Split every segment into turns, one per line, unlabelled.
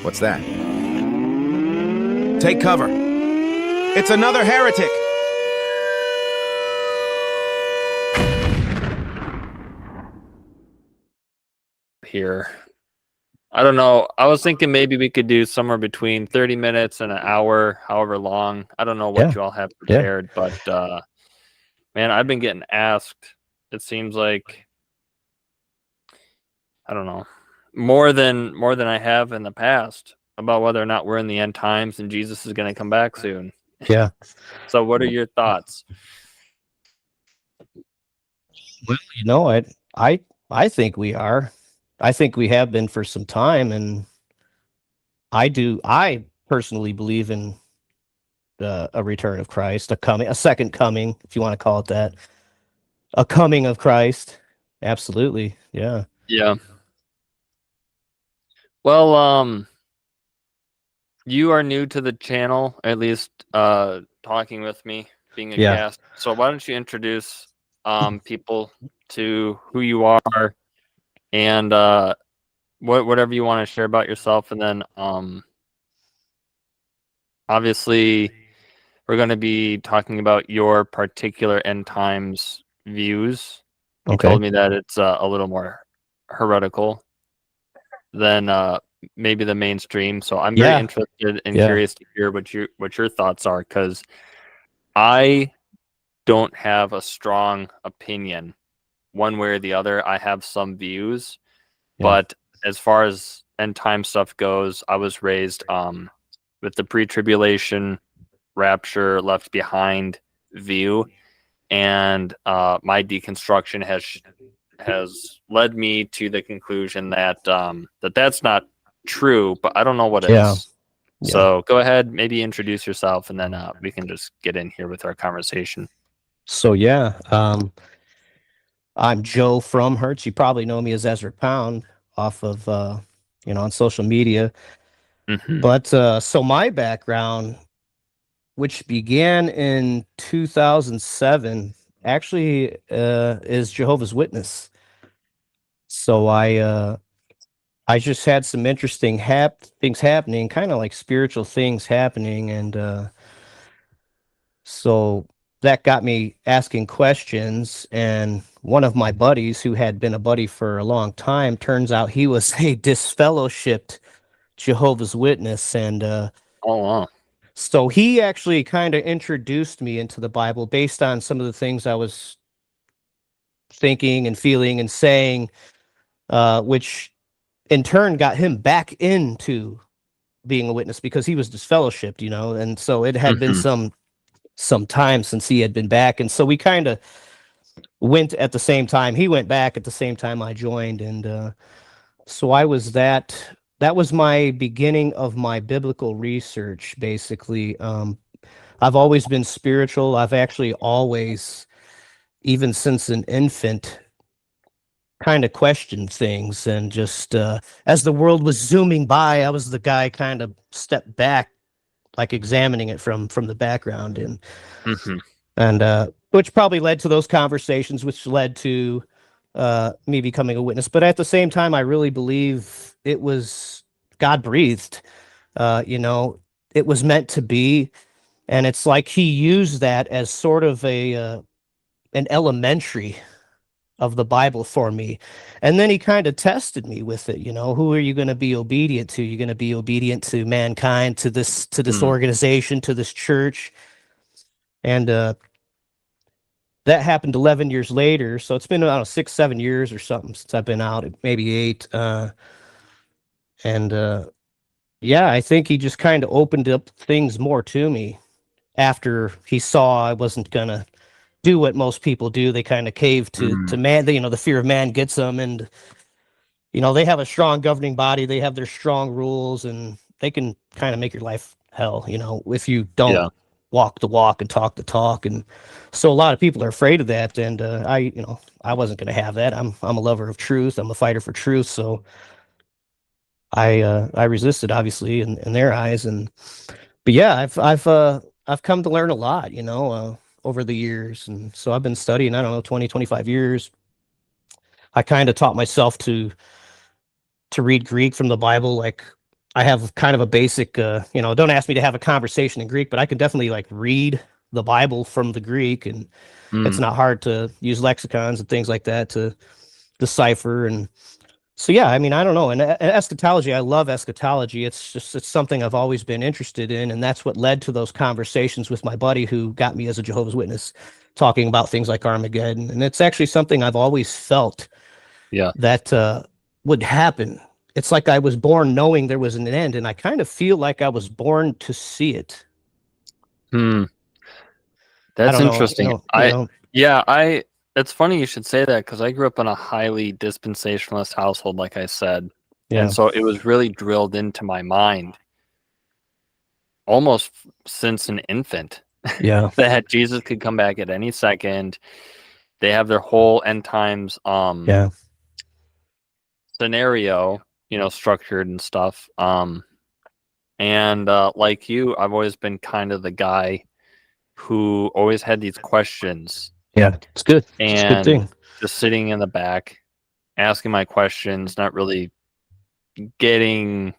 What's that? Take cover. It's another heretic!
Here. I don't know. I was thinking maybe we could do somewhere between 30 minutes and an hour, however long. I don't know what you all have prepared, but man, I've been getting asked, it seems like, I don't know, more than I have in the past about whether or not we're in the end times and Jesus is going to come back soon.
Yeah.
So what are your thoughts?
Well, I think we are. I think we have been for some time, and I personally believe in a return of Christ, a second coming, if you want to call it that, a coming of Christ. Absolutely, yeah.
Yeah. Well, you are new to the channel, at least talking with me, being a guest. So why don't you introduce people to who you are and whatever you want to share about yourself, and then obviously we're going to be talking about your particular end times views. You told me that it's a little more heretical than maybe the mainstream. So I'm very interested and curious to hear what your thoughts are, because I don't have a strong opinion one way or the other. I have some views, but as far as end time stuff goes, I was raised with the pre-tribulation, rapture, left behind view, and my deconstruction has led me to the conclusion that that's not true, but I don't know what is. So go ahead, maybe introduce yourself, and then we can just get in here with our conversation.
So I'm Joe Fromherz. You probably know me as Ezra Pound off of on social media. But so my background, which began in 2007, actually is Jehovah's Witness. So I just had some interesting things happening, kind of like spiritual things happening, and so that got me asking questions. And one of my buddies, who had been a buddy for a long time, turns out he was a disfellowshipped Jehovah's Witness, and
oh wow.
So he actually kind of introduced me into the Bible based on some of the things I was thinking and feeling and saying, which in turn got him back into being a witness because he was disfellowshipped, and so it had been some time since he had been back, and so we kind of went at the same time. He went back at the same time I joined, and so I was that. That was my beginning of my biblical research, basically. I've always been spiritual. I've actually always, even since an infant, kind of questioned things, and just as the world was zooming by, I was the guy kind of stepped back, like examining it from the background, and which probably led to those conversations, which led to me becoming a witness. But at the same time, I really believe it was God breathed. It was meant to be, and it's like he used that as sort of an elementary of the Bible for me. And then he kind of tested me with it. Who are you going to be obedient to? You're going to be obedient to mankind, to this organization, to this church. And that happened 11 years later. So it's been about 6-7 years or something since I've been out, maybe 8. I think he just kind of opened up things more to me after he saw I wasn't going to do what most people do. They kind of cave to man. The fear of man gets them, and they have a strong governing body. They have their strong rules, and they can kind of make your life hell. If you don't walk the walk and talk the talk, and so a lot of people are afraid of that. And I wasn't going to have that. I'm a lover of truth. I'm a fighter for truth. So I resisted, obviously, in their eyes. But yeah, I've come to learn a lot, over the years. And so I've been studying, I don't know, 20, 25 years. I kind of taught myself to read Greek from the Bible, like I have kind of a basic, don't ask me to have a conversation in Greek, but I can definitely like read the Bible from the Greek, and it's not hard to use lexicons and things like that to decipher. And so, yeah, I mean, I don't know. And eschatology, I love eschatology. It's something I've always been interested in. And that's what led to those conversations with my buddy who got me as a Jehovah's Witness, talking about things like Armageddon. And it's actually something I've always felt that would happen. It's like I was born knowing there was an end, and I kind of feel like I was born to see it.
That's interesting. It's funny you should say that, because I grew up in a highly dispensationalist household, like I said. Yeah. And so it was really drilled into my mind almost since an infant.
Yeah.
That Jesus could come back at any second. They have their whole end times scenario, structured and stuff. And like you, I've always been kind of the guy who always had these questions.
Yeah, it's good.
And
it's a good thing.
Just sitting in the back, asking my questions, not really getting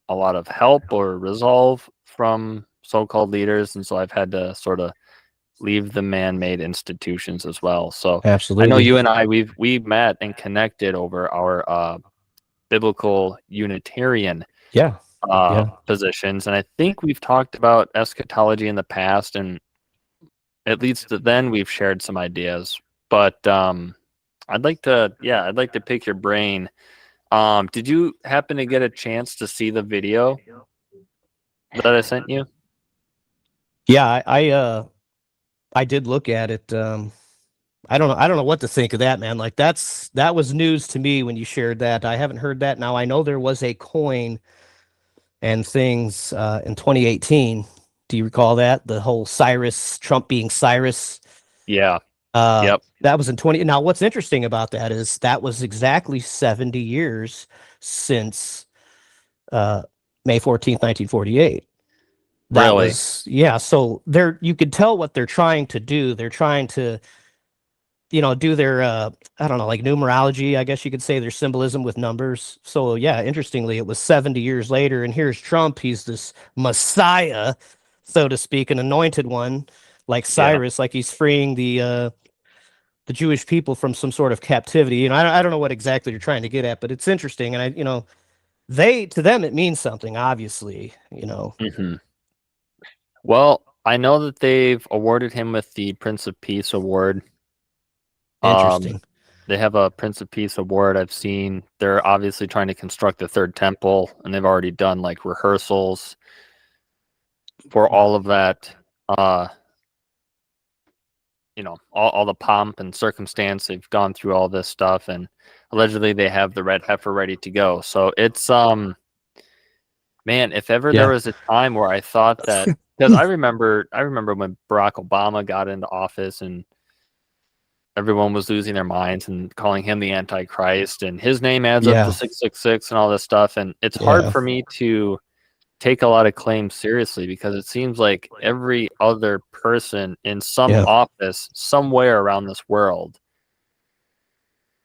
a lot of help or resolve from so-called leaders. And so I've had to sort of leave the man-made institutions as well. So
absolutely,
I know you and I, we've met and connected over our biblical Unitarian positions. And I think we've talked about eschatology in the past, and at least then we've shared some ideas. But I'd like to pick your brain. Did you happen to get a chance to see the video that I sent you?
Yeah, I did look at it. I don't know what to think of that, man. Like that was news to me when you shared that. I haven't heard that. Now I know there was a coin and things in 2018. Do you recall that? The whole Trump being Cyrus.
Yeah.
That was in 20. Now, what's interesting about that is that was exactly 70 years since May 14th, 1948. That
really?
So you could tell what they're trying to do. They're trying to, do their, I don't know, like numerology, I guess you could say, their symbolism with numbers. So, yeah, interestingly, it was 70 years later, and here's Trump. He's this Messiah, so to speak, an anointed one, like Cyrus, like he's freeing the Jewish people from some sort of captivity. I don't know what exactly you're trying to get at, but it's interesting. And to them, it means something, obviously,
Mm-hmm. Well, I know that they've awarded him with the Prince of Peace award.
Interesting.
They have a Prince of Peace award. I've seen they're obviously trying to construct the third temple, and they've already done like rehearsals for all of that. All the pomp and circumstance. They've gone through all this stuff, and allegedly they have the red heifer ready to go. So it's man, if ever there was a time where I thought that, because I remember when Barack Obama got into office and everyone was losing their minds and calling him the Antichrist, and his name adds up to 666 and all this stuff. And it's hard for me to take a lot of claims seriously, because it seems like every other person in some office somewhere around this world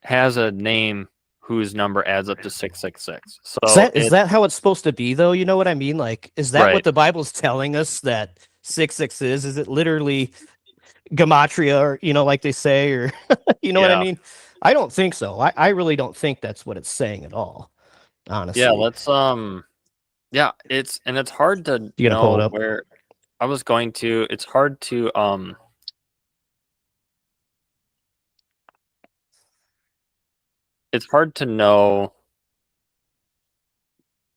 has a name whose number adds up to 666. So
is that how it's supposed to be, though? You know what I mean? Like, is that what the Bible's telling us, that 66 is? Is it literally gematria, or like they say, or what I mean? I don't think so. I really don't think that's what it's saying at all, honestly.
Yeah, let's it's hard to know where I was going to. It's hard to it's hard to know.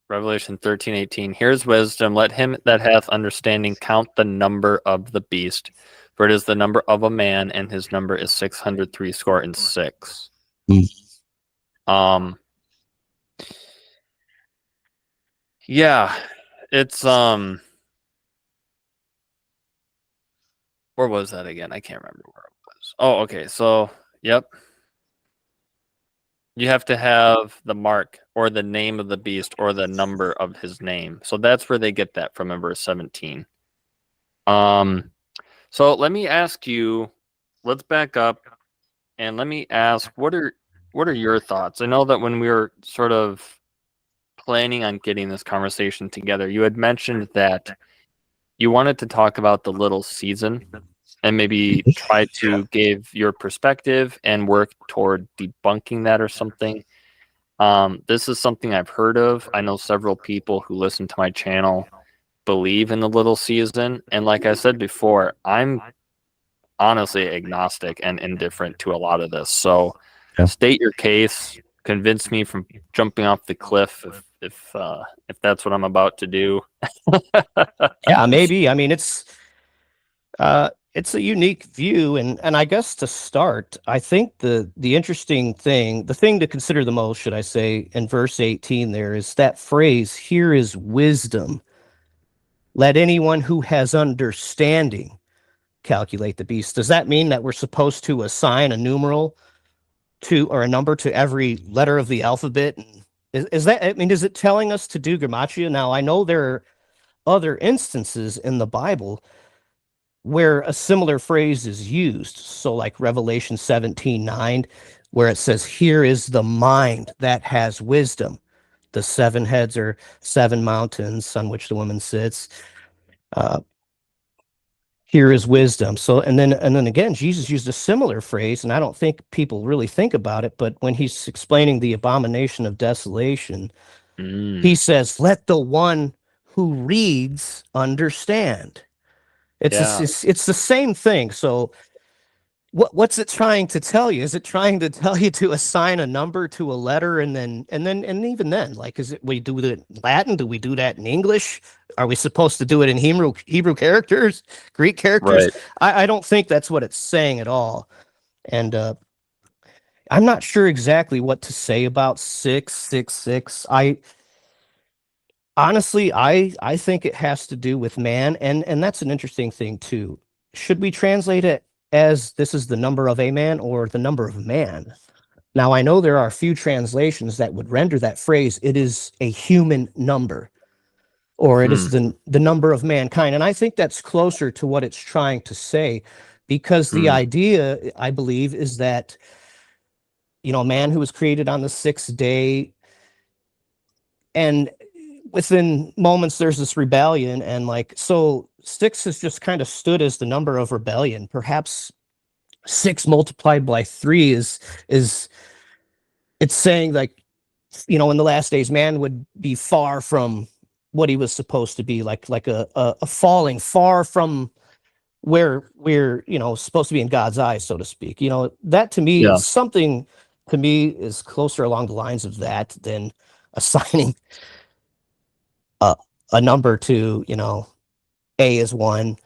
Revelation 13:18. Here's wisdom. Let him that hath understanding count the number of the beast, for it is the number of a man, and his number is 666. Yeah, it's where was that again? I can't remember where it was. Oh, okay. So, yep. You have to have the mark or the name of the beast or the number of his name. So that's where they get that from in verse 17. So let me ask you, let's back up and let me ask, what are your thoughts? I know that when we were sort of planning on getting this conversation together, you had mentioned that you wanted to talk about the little season and maybe try to give your perspective and work toward debunking that or something. This is something I've heard of. I know several people who listen to my channel believe in the little season. And like I said before, I'm honestly agnostic and indifferent to a lot of this. So state your case, convince me from jumping off the cliff if that's what I'm about to do.
Yeah, maybe. I mean, it's a unique view, and I guess to start, I think the interesting thing, the thing to consider the most, should I say, in verse 18 there is that phrase, "Here is wisdom. Let anyone who has understanding calculate the beast." Does that mean that we're supposed to assign a numeral to, or a number to, every letter of the alphabet? Is that, I mean, is it telling us to do gematria? Now, I know there are other instances in the Bible where a similar phrase is used. So like Revelation 17:9, where it says, "Here is the mind that has wisdom." The 7 heads are 7 mountains on which the woman sits. Here is wisdom. So, and then again, Jesus used a similar phrase, and I don't think people really think about it, but when he's explaining the abomination of desolation, he says, "Let the one who reads understand." It's the same thing. So what's it trying to tell you? Is it trying to tell you to assign a number to a letter, and even then, like, is it, we do it in Latin? Do we do that in English? Are we supposed to do it in Hebrew characters, Greek characters?
Right.
I don't think that's what it's saying at all. And I'm not sure exactly what to say about 666. Honestly, I think it has to do with man, and that's an interesting thing too. Should we translate it as this is the number of a man or the number of man? Now, I know there are a few translations that would render that phrase, "It is a human number," or "It is the number of mankind." And I think that's closer to what it's trying to say, because the idea, I believe, is that, a man who was created on the 6th day, and within moments there's this rebellion, and like, so 6 has just kind of stood as the number of rebellion. Perhaps 6 multiplied by 3 is it's saying, like, in the last days man would be far from what he was supposed to be, like a falling far from where we're supposed to be in God's eyes, so to speak. That to me is something, to me, is closer along the lines of that than assigning a number to, A is 1,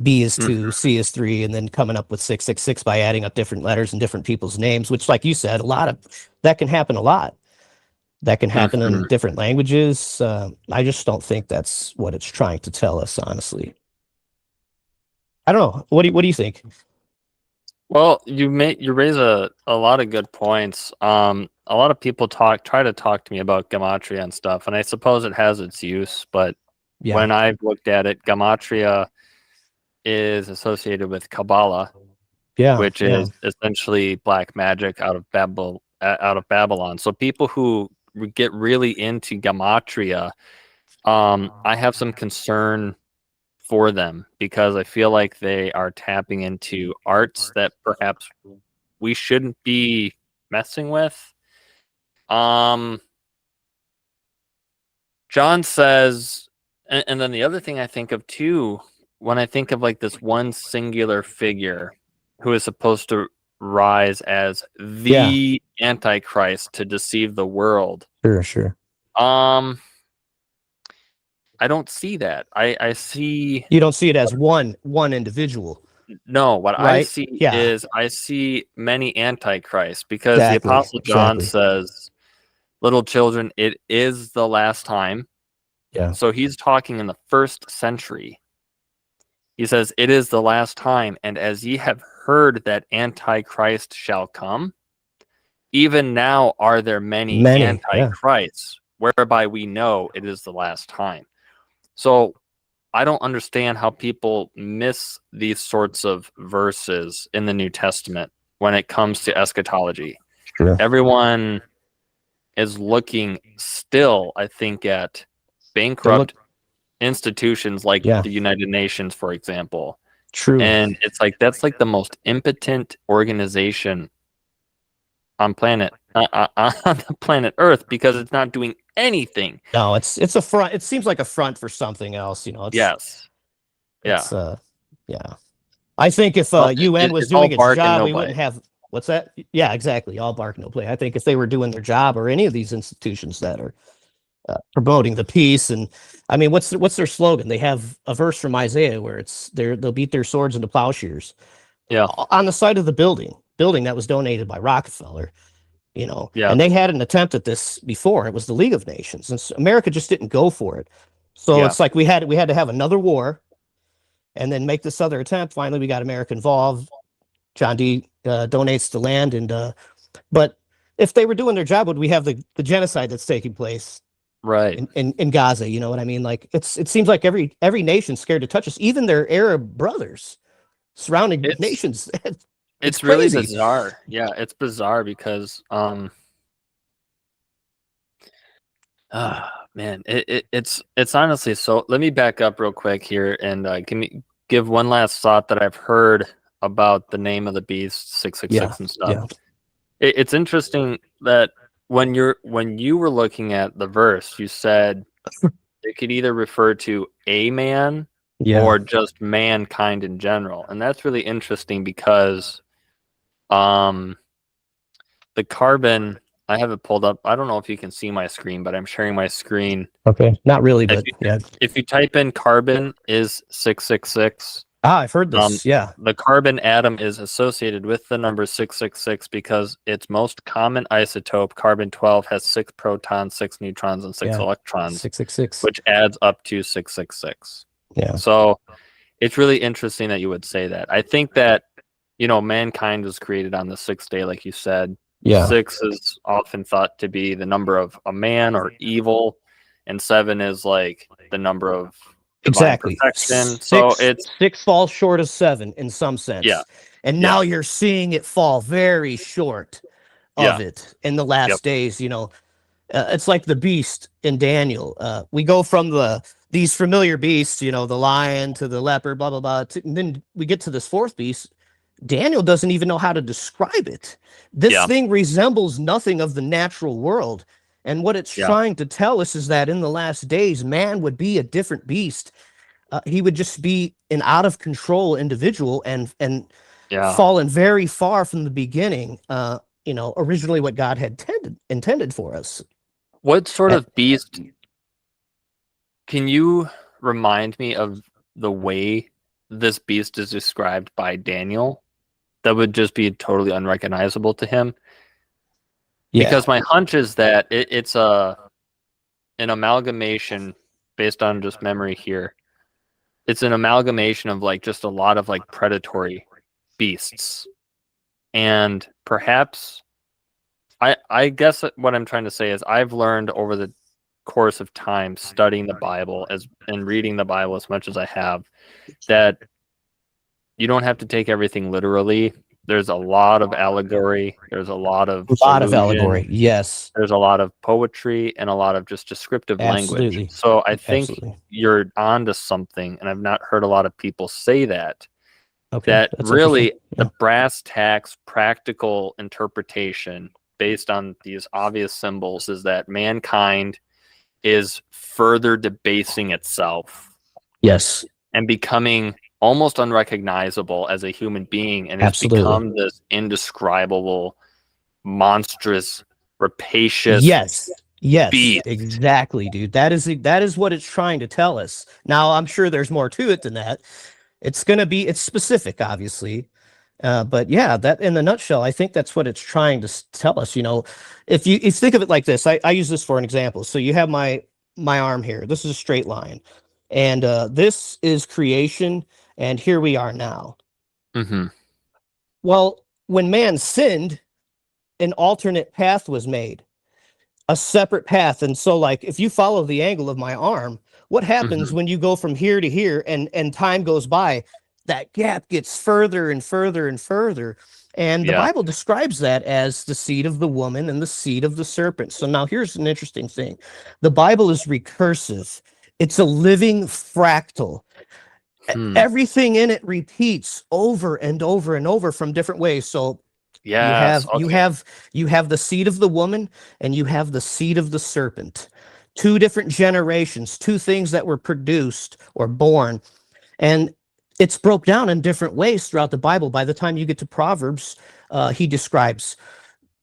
B is 2, C is 3, and then coming up with 666 by adding up different letters and different people's names, which, like you said, that can happen a lot. That can happen in different languages. I just don't think that's what it's trying to tell us, honestly. I don't know. What do you think?
Well, you raise a lot of good points. A lot of people try to talk to me about gematria and stuff, and I suppose it has its use, but when I've looked at it, gematria is associated with Kabbalah, which is essentially black magic out of Babylon. So people who get really into gematria, I have some concern for them, because I feel like they are tapping into arts that perhaps we shouldn't be messing with. John says, and then the other thing I think of too, when I think of like this one singular figure who is supposed to rise as the Antichrist to deceive the world.
Sure.
I don't see that. I see.
You don't see it as one individual.
No, what
right?
I see is I see many antichrists, because the Apostle John says, "Little children, it is the last time."
Yeah.
So he's talking in the 1st century. He says, "It is the last time, and as ye have heard that Antichrist shall come, even now are there many antichrists, whereby we know it is the last time." So I don't understand how people miss these sorts of verses in the New Testament when it comes to eschatology.
Sure.
Everyone is looking still, I think, at bankrupt institutions like the United Nations, for example.
True.
And it's like that's like the most impotent organization on the planet Earth, because it's not doing anything.
No, it's a front. It seems like a front for something else, you know.
Yes. Yeah.
Yeah. I think if UN was doing its job, we wouldn't have. What's that? Yeah, exactly. All bark, no play. I think if they were doing their job, or any of these institutions that are promoting the peace, and I mean, what's their slogan? They have a verse from Isaiah where it's they'll beat their swords into plowshares.
Yeah.
On the side of the building that was donated by Rockefeller, you know.
Yeah.
And they had an attempt at this before. It was the League of Nations, and America just didn't go for it. So it's like we had to have another war, and then make this other attempt. Finally, we got America involved. John D. Donates the land, and but if they were doing their job, would we have the genocide that's taking place
right
in Gaza? You know what I mean? Like it seems like every nation's scared to touch us, even their Arab brothers, surrounding nations.
It's really bizarre. Yeah, it's bizarre because man, it's honestly so. Let me back up real quick here and give one last thought that I've heard about the name of the beast, 666 and stuff.
Yeah.
It's interesting that when you were looking at the verse, you said it could either refer to a man or just mankind in general, and that's really interesting because the carbon. I have it pulled up. I don't know if you can see my screen, but I'm sharing my screen.
Okay, not really, but
if you type in carbon is 666.
I've heard this.
The carbon atom is associated with the number 666 because its most common isotope, carbon-12, has 6 protons, 6 neutrons, and 6 electrons,
666,
which adds up to 666.
Yeah.
So it's really interesting that you would say that. I think that, mankind was created on the 6th day, like you said.
Yeah.
6 is often thought to be the number of a man or evil, and 7 is like the number of
exactly
perfection. So it's
6 falls short of 7 in some sense.
Yeah.
And now you're seeing it fall very short of it in the last days. It's like the beast in Daniel. We go from these familiar beasts, the lion to the leopard, blah blah blah, and then we get to this 4th beast. Daniel doesn't even know how to describe it. This thing resembles nothing of the natural world. And what it's trying to tell us is that in the last days, man would be a different beast. He would just be an out of control individual and fallen very far from the beginning, originally what God had intended for us.
What sort of beast? Can you remind me of the way this beast is described by Daniel that would just be totally unrecognizable to him? Because my hunch is that it's an amalgamation based on just memory here. It's an amalgamation of like just a lot of like predatory beasts. And perhaps I guess what I'm trying to say is I've learned over the course of time studying the Bible and reading the Bible as much as I have, that you don't have to take everything literally. There's a lot of allegory. There's a lot of
allegory. Yes.
There's a lot of poetry and a lot of just descriptive language. So I think you're onto something, and I've not heard a lot of people say that.
Okay,
that really the brass tacks practical interpretation based on these obvious symbols is that mankind is further debasing itself.
Yes.
And becoming almost unrecognizable as a human being, and it's become this indescribable, monstrous, rapacious beast.
Exactly, dude. That is what it's trying to tell us. Now, I'm sure there's more to it than that. It's specific, obviously, but that in the nutshell, I think that's what it's trying to tell us. If you think of it like this, I use this for an example. So you have my arm here. This is a straight line, and this is creation. And here we are now.
Mm-hmm.
Well, when man sinned, an alternate path was made, a separate path. And so, like, if you follow the angle of my arm, what happens when you go from here to here and time goes by? That gap gets further and further and further. And the
Yeah.
Bible describes that as the seed of the woman and the seed of the serpent. So now here's an interesting thing. The Bible is recursive. It's a living fractal. Everything in it repeats over and over and over from different ways. So
Yes. Okay.
you have the seed of the woman and you have the seed of the serpent. Two different generations, two things that were produced or born. And it's broke down in different ways throughout the Bible. By the time you get to Proverbs, he describes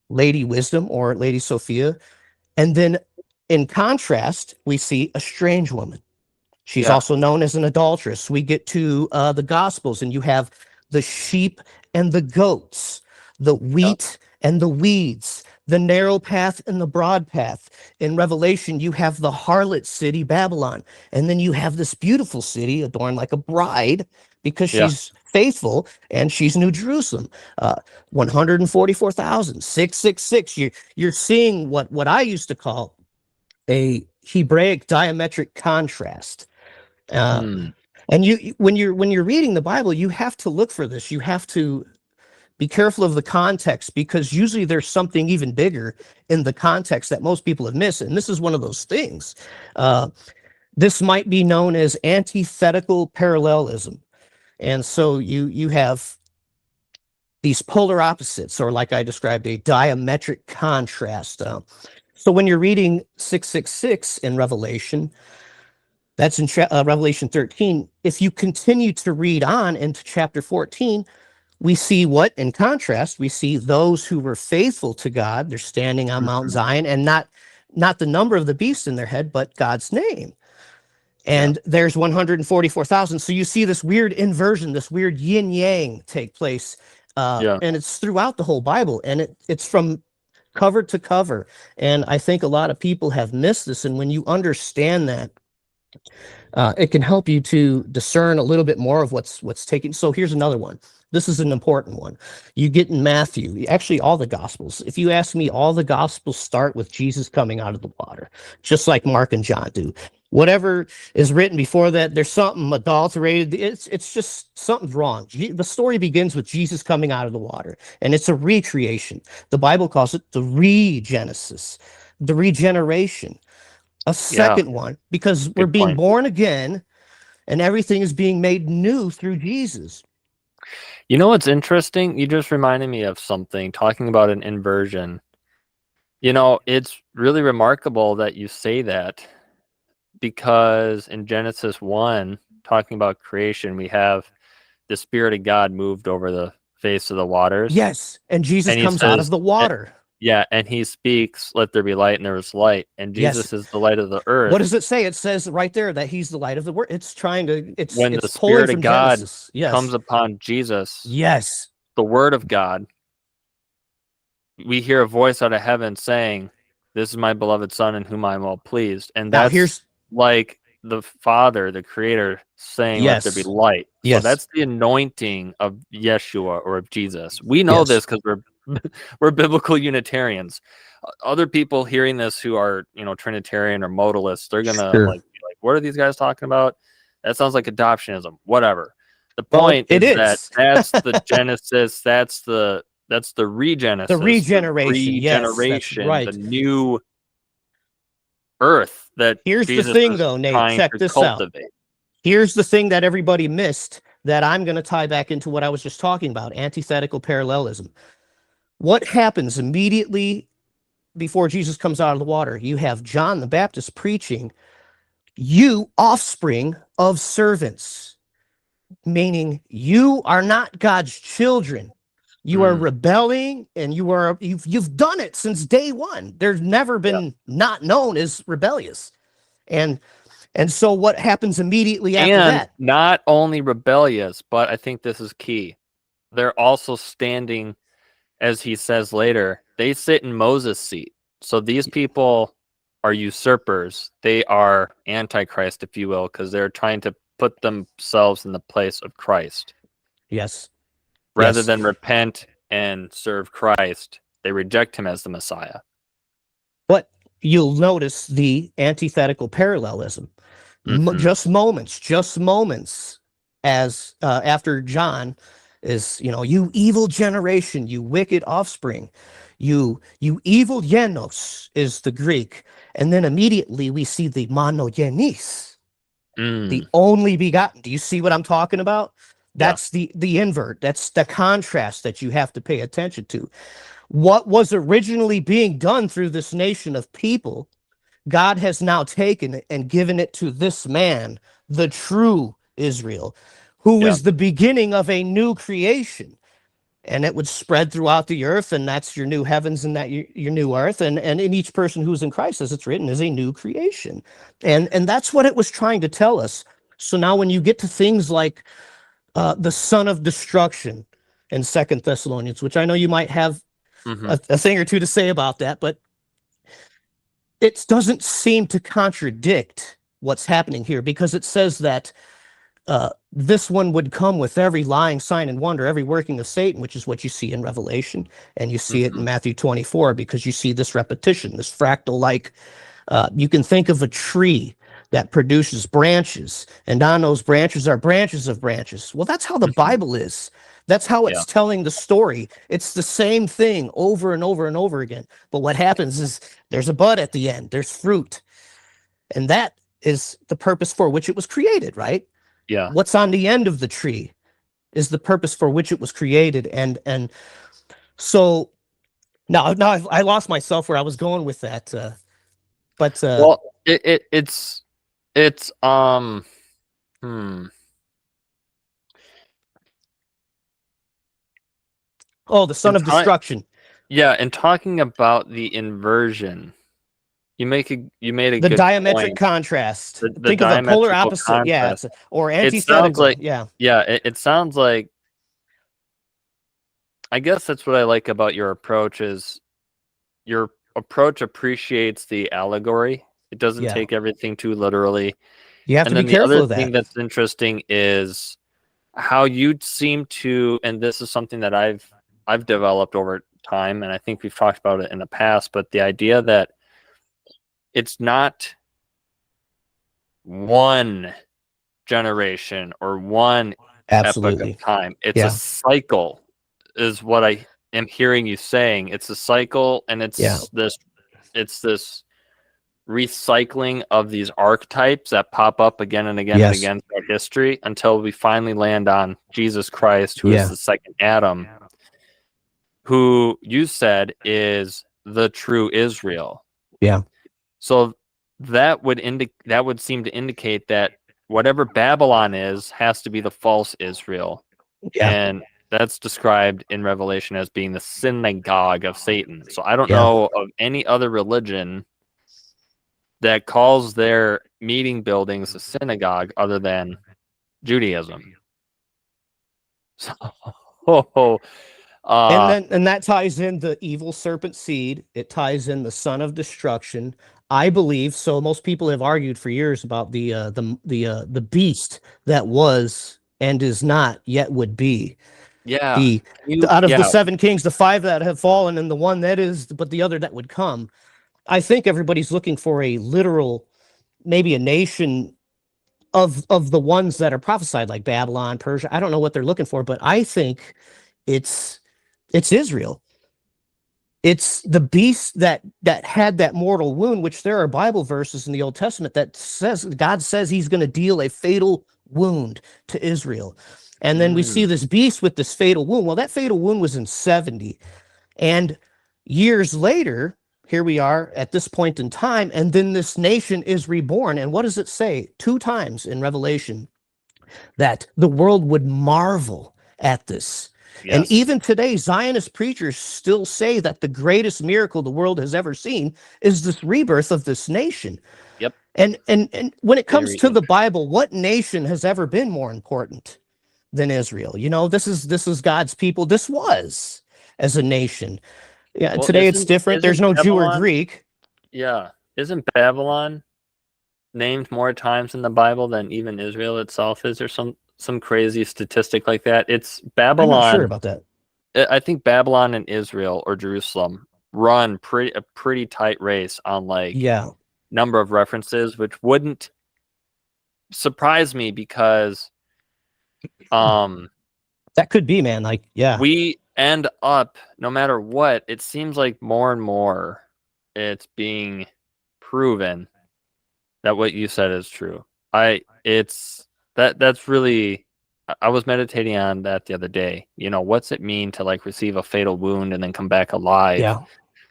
Lady Wisdom or Lady Sophia. And then in contrast, we see a strange woman. She's
Yeah.
also known as an adulteress. We get to the Gospels, and you have the sheep and the goats, the wheat and the weeds, the narrow path and the broad path. In Revelation, you have the harlot city, Babylon. And then you have this beautiful city adorned like a bride because
Yeah.
she's faithful and she's New Jerusalem. 144,000, 666. You're seeing what I used to call a Hebraic diametric contrast. And when you're reading the Bible, you have to look for this. You have to be careful of the context, because usually there's something even bigger in the context that most people have missed. And this is one of those things. This might be known as antithetical parallelism. And so you have these polar opposites, or like I described, a diametric contrast. So when you're reading 666 in Revelation, that's in Revelation 13. If you continue to read on into chapter 14, we see what, in contrast, we see those who were faithful to God. They're standing on Mount Zion, and not the number of the beast in their head, but God's name. And there's 144,000. So you see this weird inversion, this weird yin yang take place. And it's throughout the whole Bible, and it's from cover to cover. And I think a lot of people have missed this. And when you understand that, it can help you to discern a little bit more of what's taking. So here's another one. This is an important one. You get in Matthew, actually all the Gospels. If you ask me, all the Gospels start with Jesus coming out of the water, just like Mark and John do. Whatever is written before that, there's something adulterated. It's just something's wrong. The story begins with Jesus coming out of the water, and it's a recreation. The Bible calls it the regenesis, the regeneration. A second one, because we're being born again, and everything is being made new through Jesus.
You know what's interesting? You just reminded me of something, talking about an inversion. You know, it's really remarkable that you say that, because in Genesis 1, talking about creation, we have the Spirit of God moved over the face of the waters.
Yes, and Jesus comes out of the water.
Yeah, and he speaks, "Let there be light," and there was light. And Jesus is the light of the earth.
What does it say? It says right there that he's the light of the world. It's trying to,
when the Spirit of God comes upon Jesus, the Word of God, we hear a voice out of heaven saying, "This is my beloved Son in whom I am well pleased." And that's like the Father, the Creator, saying, "Let there be light." So that's the anointing of Yeshua, or of Jesus. We know this because we're biblical Unitarians. Other people hearing this who are, Trinitarian or modalists, they're gonna be like, "What are these guys talking about? That sounds like adoptionism." Whatever. The point is that's the Genesis. That's the regenesis.
The regeneration.
Regeneration. The new earth that
here's
Jesus
the thing, though, Nate. Check this out. Here's the thing that everybody missed, that I'm going to tie back into what I was just talking about: antithetical parallelism. What happens immediately before Jesus comes out of the water? You have John the Baptist preaching, "You offspring of servants," meaning you are not God's children. You are rebelling, and you've done it since day one. There's never been not known as rebellious. And so what happens immediately after that?
Not only rebellious, but I think this is key. They're also standing, as he says later, they sit in Moses' seat. So these people are usurpers. They are antichrist, if you will, because they're trying to put themselves in the place of Christ.
Yes.
Rather than repent and serve Christ, they reject him as the Messiah.
But you'll notice the antithetical parallelism. Just moments as after John is, you evil generation, you wicked offspring, you evil genos is the Greek. And then immediately we see the monogenes, the only begotten. Do you see what I'm talking about? That's the invert. That's the contrast that you have to pay attention to. What was originally being done through this nation of people, God has now taken it and given it to this man, the true Israel, who is the beginning of a new creation. And it would spread throughout the earth, and that's your new heavens and that your new earth. And in each person who's in Christ, as it's written, is a new creation. And that's what it was trying to tell us. So now when you get to things like the son of destruction in 2 Thessalonians, which I know you might have a thing or two to say about that, but it doesn't seem to contradict what's happening here, because it says that this one would come with every lying sign and wonder, every working of Satan, which is what you see in Revelation, and you see it in Matthew 24, because you see this repetition, this fractal-like. You can think of a tree that produces branches, and on those branches are branches of branches. Well, that's how the Bible is. That's how it's telling the story. It's the same thing over and over and over again. But what happens is there's a bud at the end, there's fruit. And that is the purpose for which it was created, right?
Yeah.
What's on the end of the tree is the purpose for which it was created. And so now I lost myself where I was going with that.
Well, it's
Oh, the son of destruction.
Yeah, and talking about the inversion, you made a
the
good
diametric
point.
contrast.
The
Think of a polar
diametrical
opposite,
contrast.
or antithetical.
It sounds like. I guess that's what I like about your approach is your approach appreciates the allegory. It doesn't take everything too literally.
You have to be careful of that.
The other thing that's interesting is how you seem to, and this is something that I've developed over time, and I think we've talked about it in the past, but the idea that it's not one generation or one epoch of time. It's a cycle, is what I am hearing you saying. It's a cycle, and it's this recycling of these archetypes that pop up again and again and again throughout history until we finally land on Jesus Christ, who is the second Adam, who you said is the true Israel.
Yeah.
So that would seem to indicate that whatever Babylon has to be the false Israel.
Yeah.
And that's described in Revelation as being the synagogue of Satan. So I don't know of any other religion that calls their meeting buildings a synagogue other than Judaism. So,
and that ties in the evil serpent seed. It ties in the son of destruction. I believe so. Most people have argued for years about the beast that was and is not yet would be.
Yeah.
Out of the 7 kings, the 5 that have fallen, and the one that is, but the other that would come. I think everybody's looking for a literal, maybe a nation of the ones that are prophesied, like Babylon, Persia. I don't know what they're looking for, but I think it's Israel. It's the beast that had that mortal wound, which there are Bible verses in the Old Testament that says God says he's going to deal a fatal wound to Israel. And then we see this beast with this fatal wound. Well, that fatal wound was in 70. And years later, here we are at this point in time, and then this nation is reborn. And what does it say? 2 times in Revelation that the world would marvel at this. Yes. And even today, Zionist preachers still say that the greatest miracle the world has ever seen is this rebirth of this nation.
Yep.
And when it comes to the Bible, what nation has ever been more important than Israel? This is God's people. This was as a nation. Yeah, well, today it's different. There's no Jew or Greek.
Yeah. Isn't Babylon named more times in the Bible than even Israel itself is? There some crazy statistic like that? It's Babylon.
I'm not sure about that.
I think Babylon and Israel or Jerusalem run a pretty tight race on number of references, which wouldn't surprise me because
that's That could be, man. Like, yeah.
We end up, no matter what, it seems like more and more it's being proven that what you said is true. That's really, I was meditating on that the other day. What's it mean to like receive a fatal wound and then come back alive?
Yeah.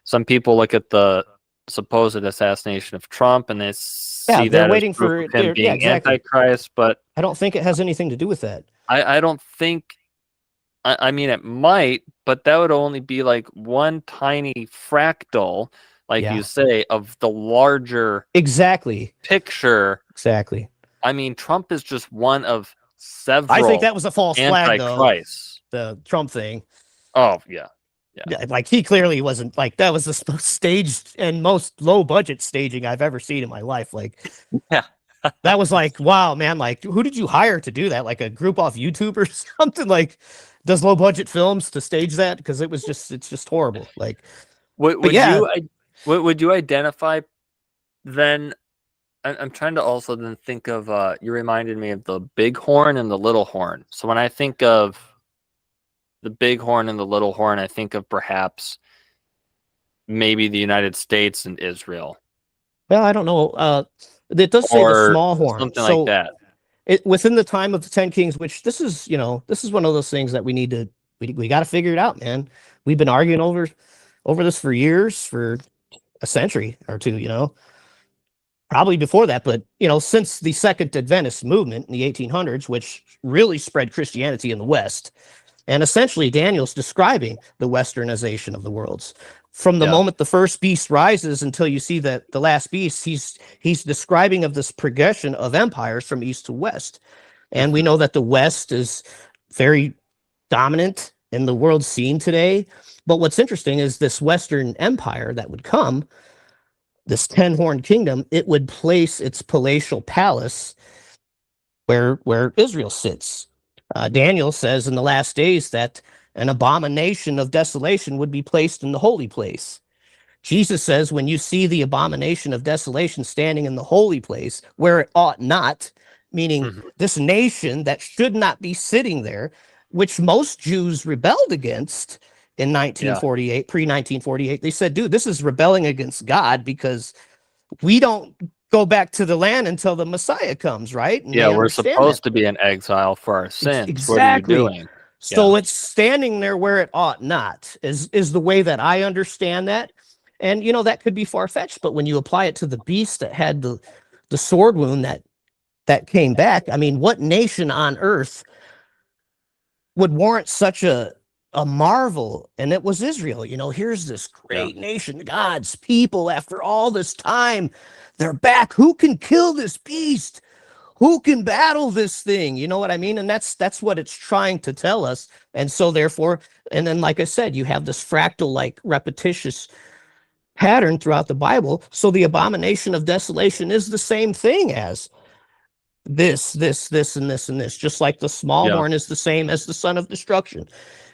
Some people look at the supposed assassination of Trump and they see
they're
that as
waiting
proof
for
of him being
exactly.
Antichrist, but
I don't think it has anything to do with that.
I don't think, I mean, it might, but that would only be like one tiny fractal, like you say, of the larger picture.
Exactly.
I mean, Trump is just one of several.
I think that was a false flag, though.
Antichrist.
The Trump thing.
Oh, yeah.
Like, he clearly wasn't, like, that was the most staged and most low budget staging I've ever seen in my life. Like,
yeah.
That was like, wow, man, like, who did you hire to do that? Like a group off YouTube or something? Like, does low budget films to stage that? Because it's just horrible. Like,
would you identify then? I'm trying to also then think of, you reminded me of the big horn and the little horn. So when I think of the big horn and the little horn, I think of perhaps maybe the United States and Israel.
Well, I don't know. It does say the small horn.
Something like that.
Within the time of the 10 kings, which this is one of those things that we got to figure it out, man. We've been arguing over this for years, for a century or two, probably before that, but since the Second Adventist movement in the 1800s, which really spread Christianity in the West. And essentially, Daniel's describing the westernization of the worlds. From the moment the first beast rises until you see the last beast, he's describing of this progression of empires from east to west. And we know that the West is very dominant in the world scene today. But what's interesting is this Western empire that would come, this 10-horned kingdom, it would place its palatial palace where Israel sits. Daniel says in the last days that an abomination of desolation would be placed in the holy place. Jesus says, when you see the abomination of desolation standing in the holy place where it ought not, meaning this nation that should not be sitting there, which most Jews rebelled against in 1948, pre-1948. They said, dude, this is rebelling against God because we don't go back to the land until the Messiah comes, right? And
we're supposed to be in exile for our sins.
Exactly.
What are you doing?
So it's standing there where it ought not, is the way that I understand that. And, that could be far-fetched, but when you apply it to the beast that had the sword wound that came back, I mean, what nation on earth would warrant such a marvel? And it was Israel. Here's this great nation, God's people, after all this time, they're back. Who can kill this beast? Who can battle this thing? You know what I mean? And that's what it's trying to tell us. And so therefore, and then, like I said, you have this fractal, like, repetitious pattern throughout the Bible. So the abomination of desolation is the same thing as this, and this, and this. Just like the small horn is the same as the son of destruction.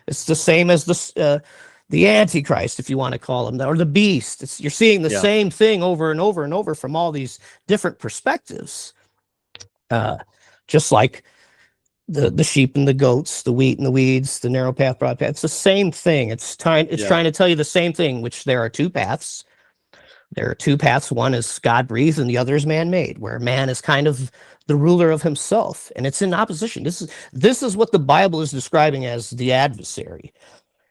It's the same as the Antichrist, if you want to call him that, or the beast. You're seeing the same thing over and over and over from all these different perspectives. Just like the sheep and the goats, the wheat and the weeds, the narrow path, broad path. It's the same thing. It's trying to tell you the same thing, which there are two paths. There are two paths. One is God-breathed and the other is man-made, where man is kind of the ruler of himself. And it's in opposition. This is what the Bible is describing as the adversary.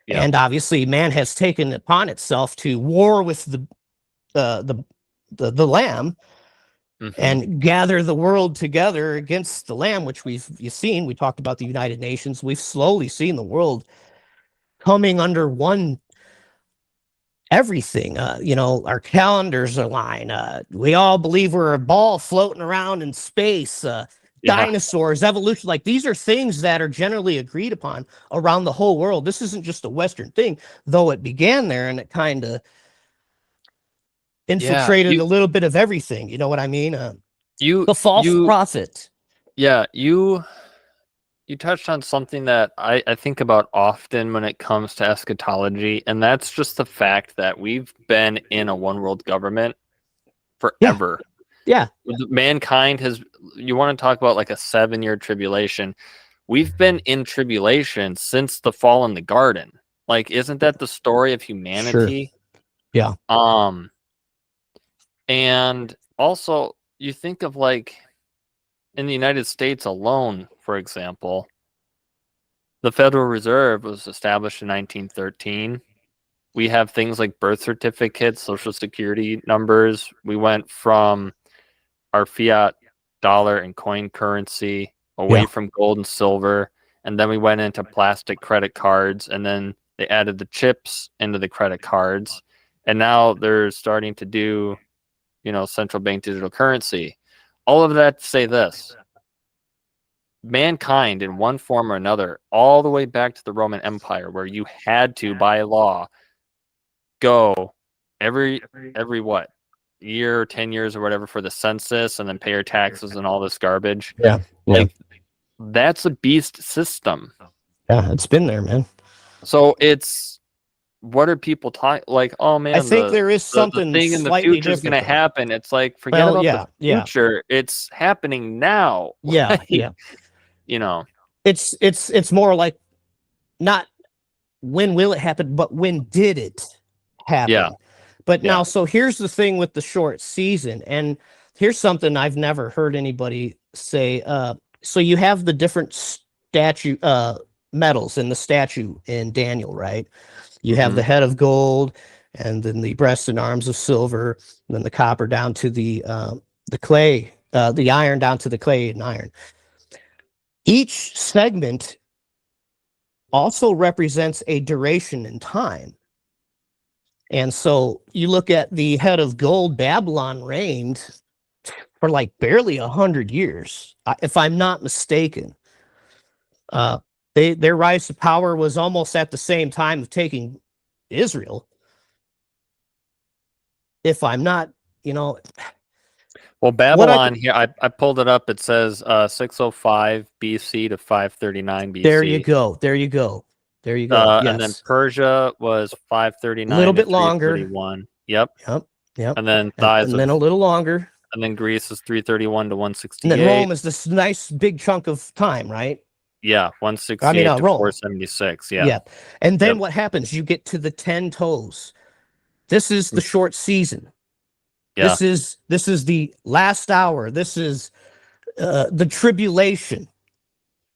Yeah. And obviously man has taken upon itself to war with the Lamb, and gather the world together against the Lamb, which you've seen. We talked about the United Nations. We've slowly seen the world coming under one everything. Our calendars align. We all believe we're a ball floating around in space. Dinosaurs, evolution, like, these are things that are generally agreed upon around the whole world. This isn't just a Western thing, though it began there and it kind of infiltrated a little bit of everything. You know what I mean? The false prophet.
Yeah, you touched on something that I think about often when it comes to eschatology, and that's just the fact that we've been in a one world government forever.
Yeah.
Mankind has, you want to talk about like a 7-year tribulation. we've been in tribulation since the fall in the garden. Like, isn't that the story of humanity?
Sure. Yeah.
And also you think of like in the United States alone, for example, the Federal Reserve was established in 1913. We have things like birth certificates, social security numbers. We went from our fiat dollar and coin currency away from gold and silver, and then we went into plastic credit cards, and then they added the chips into the credit cards, and now they're starting to do, central bank digital currency. All of that to say this: mankind, in one form or another, all the way back to the Roman Empire, where you had to, by law, go every what, year, 10 years or whatever, for the census, and then pay your taxes and all this garbage.
Yeah.
Like, that's a beast system.
Yeah, it's been there, man.
So it's, what are people talking, like, oh man,
I think there is something
the thing in the future is going to happen. It's like, forget about the future. It's happening now.
Yeah. Yeah. It's more like, not when will it happen, but when did it happen?
Yeah.
But now, so here's the thing with the short season, and here's something I've never heard anybody say. So you have the different statue metals in the statue in Daniel, right? You have the head of gold, and then the breast and arms of silver, and then the copper down to the clay, the iron down to the clay and iron. Each segment also represents a duration in time. And so you look at the head of gold, Babylon reigned for like barely 100 years, if I'm not mistaken. Their rise to power was almost at the same time of taking Israel. If I'm not,
Well, Babylon here, I pulled it up. It says 605 BC to 539 BC.
There you go. Yes.
And then Persia was 539.
A little bit longer.
Yep. And then
and then a little longer.
And then Greece is 331 to 168.
And then Rome is this nice big chunk of time, right?
Yeah, 168 to 476. Yeah.
And then what happens? You get to the 10 toes. This is the short season.
Yeah.
This is the last hour. This is the tribulation.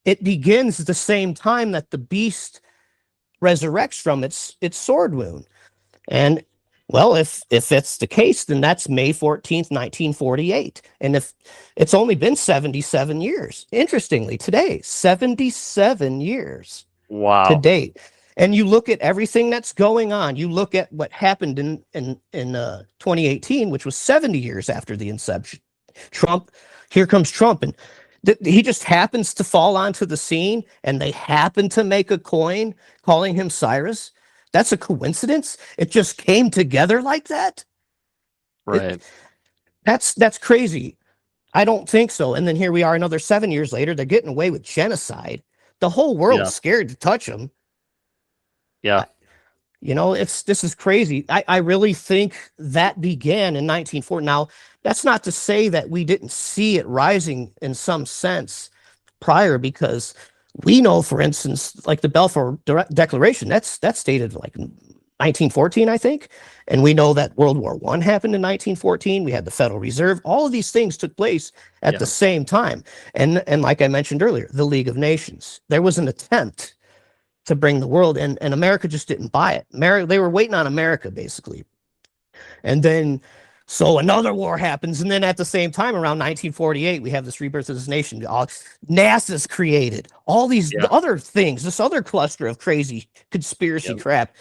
It begins at the same time that the beast resurrects from its sword wound. And well, if it's the case, then that's May 14th, 1948. And if it's only been 77 years, interestingly, today, 77 years to date. And you look at everything that's going on. You look at what happened in 2018, which was 70 years after the inception. Here comes Trump, and he just happens to fall onto the scene, and they happen to make a coin calling him Cyrus. That's a coincidence? It just came together like that?
Right.
That's crazy. I don't think so. And then here we are another 7 years later. They're getting away with genocide. The whole world's scared to touch them.
Yeah.
This is crazy. I really think that began in 1940. Now, that's not to say that we didn't see it rising in some sense prior, because we know, for instance, like the Balfour Declaration, that's dated like 1914, I think. And we know that World War I happened in 1914. We had the Federal Reserve. All of these things took place at the same time. And like I mentioned earlier, the League of Nations, there was an attempt to bring the world, and America just didn't buy it. They were waiting on America, basically. And then, so another war happens, and then at the same time, around 1948, we have this rebirth of this nation. NASA's created. All these other things, this other cluster of crazy conspiracy crap.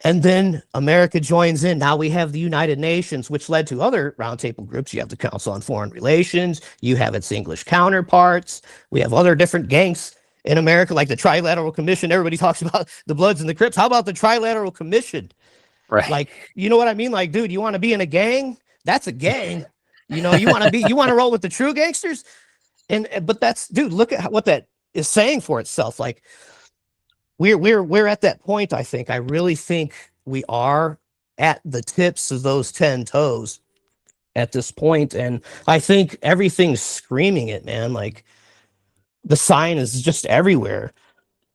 And then America joins in. Now we have the United Nations, which led to other roundtable groups. You have the Council on Foreign Relations. You have its English counterparts. We have other different gangs in America, like the Trilateral Commission. Everybody talks about the Bloods and the Crips. How about the Trilateral Commission?
Right.
Like, you know what I mean? Like, dude, you want to be in a gang? That's a gang. You want to roll with the true gangsters? But that's, dude, look at what that is saying for itself. Like, we're at that point, I think. I really think we are at the tips of those 10 toes at this point. And I think everything's screaming it, man. Like, the sign is just everywhere.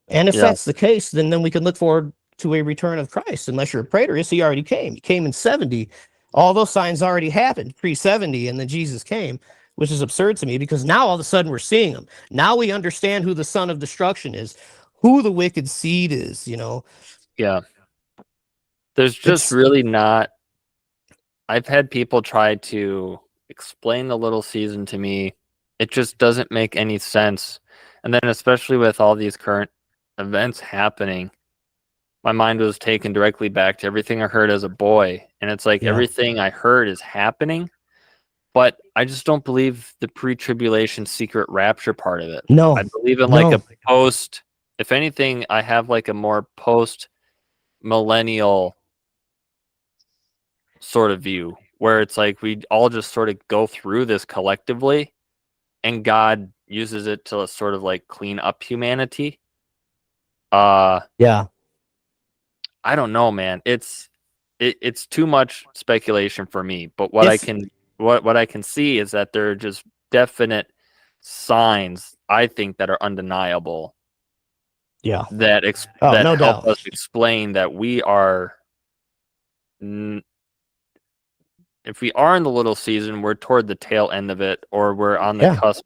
And if that's the case, then we can look forward to a return of Christ. Unless you're a preterist, he already came. He came in 70. All those signs already happened pre-70, and then Jesus came, which is absurd to me because now all of a sudden we're seeing him. Now we understand who the son of destruction is, who the wicked seed is, you know.
Yeah. There's just really not. I've had people try to explain the little season to me. It just doesn't make any sense. And then especially with all these current events happening, my mind was taken directly back to everything I heard as a boy. And it's like everything I heard is happening, but I just don't believe the pre-tribulation secret rapture part of it.
No.
I believe in like a post, if anything, I have like a more post-millennial sort of view where it's like we all just sort of go through this collectively and God uses it to sort of like clean up humanity.
Yeah.
I don't know, man. It's too much speculation for me, but what I can see is that there are just definite signs, I think, that are undeniable.
Yeah.
That
no
help
doubt.
us explain that we are if we are in the little season, we're toward the tail end of it, or we're on the cusp.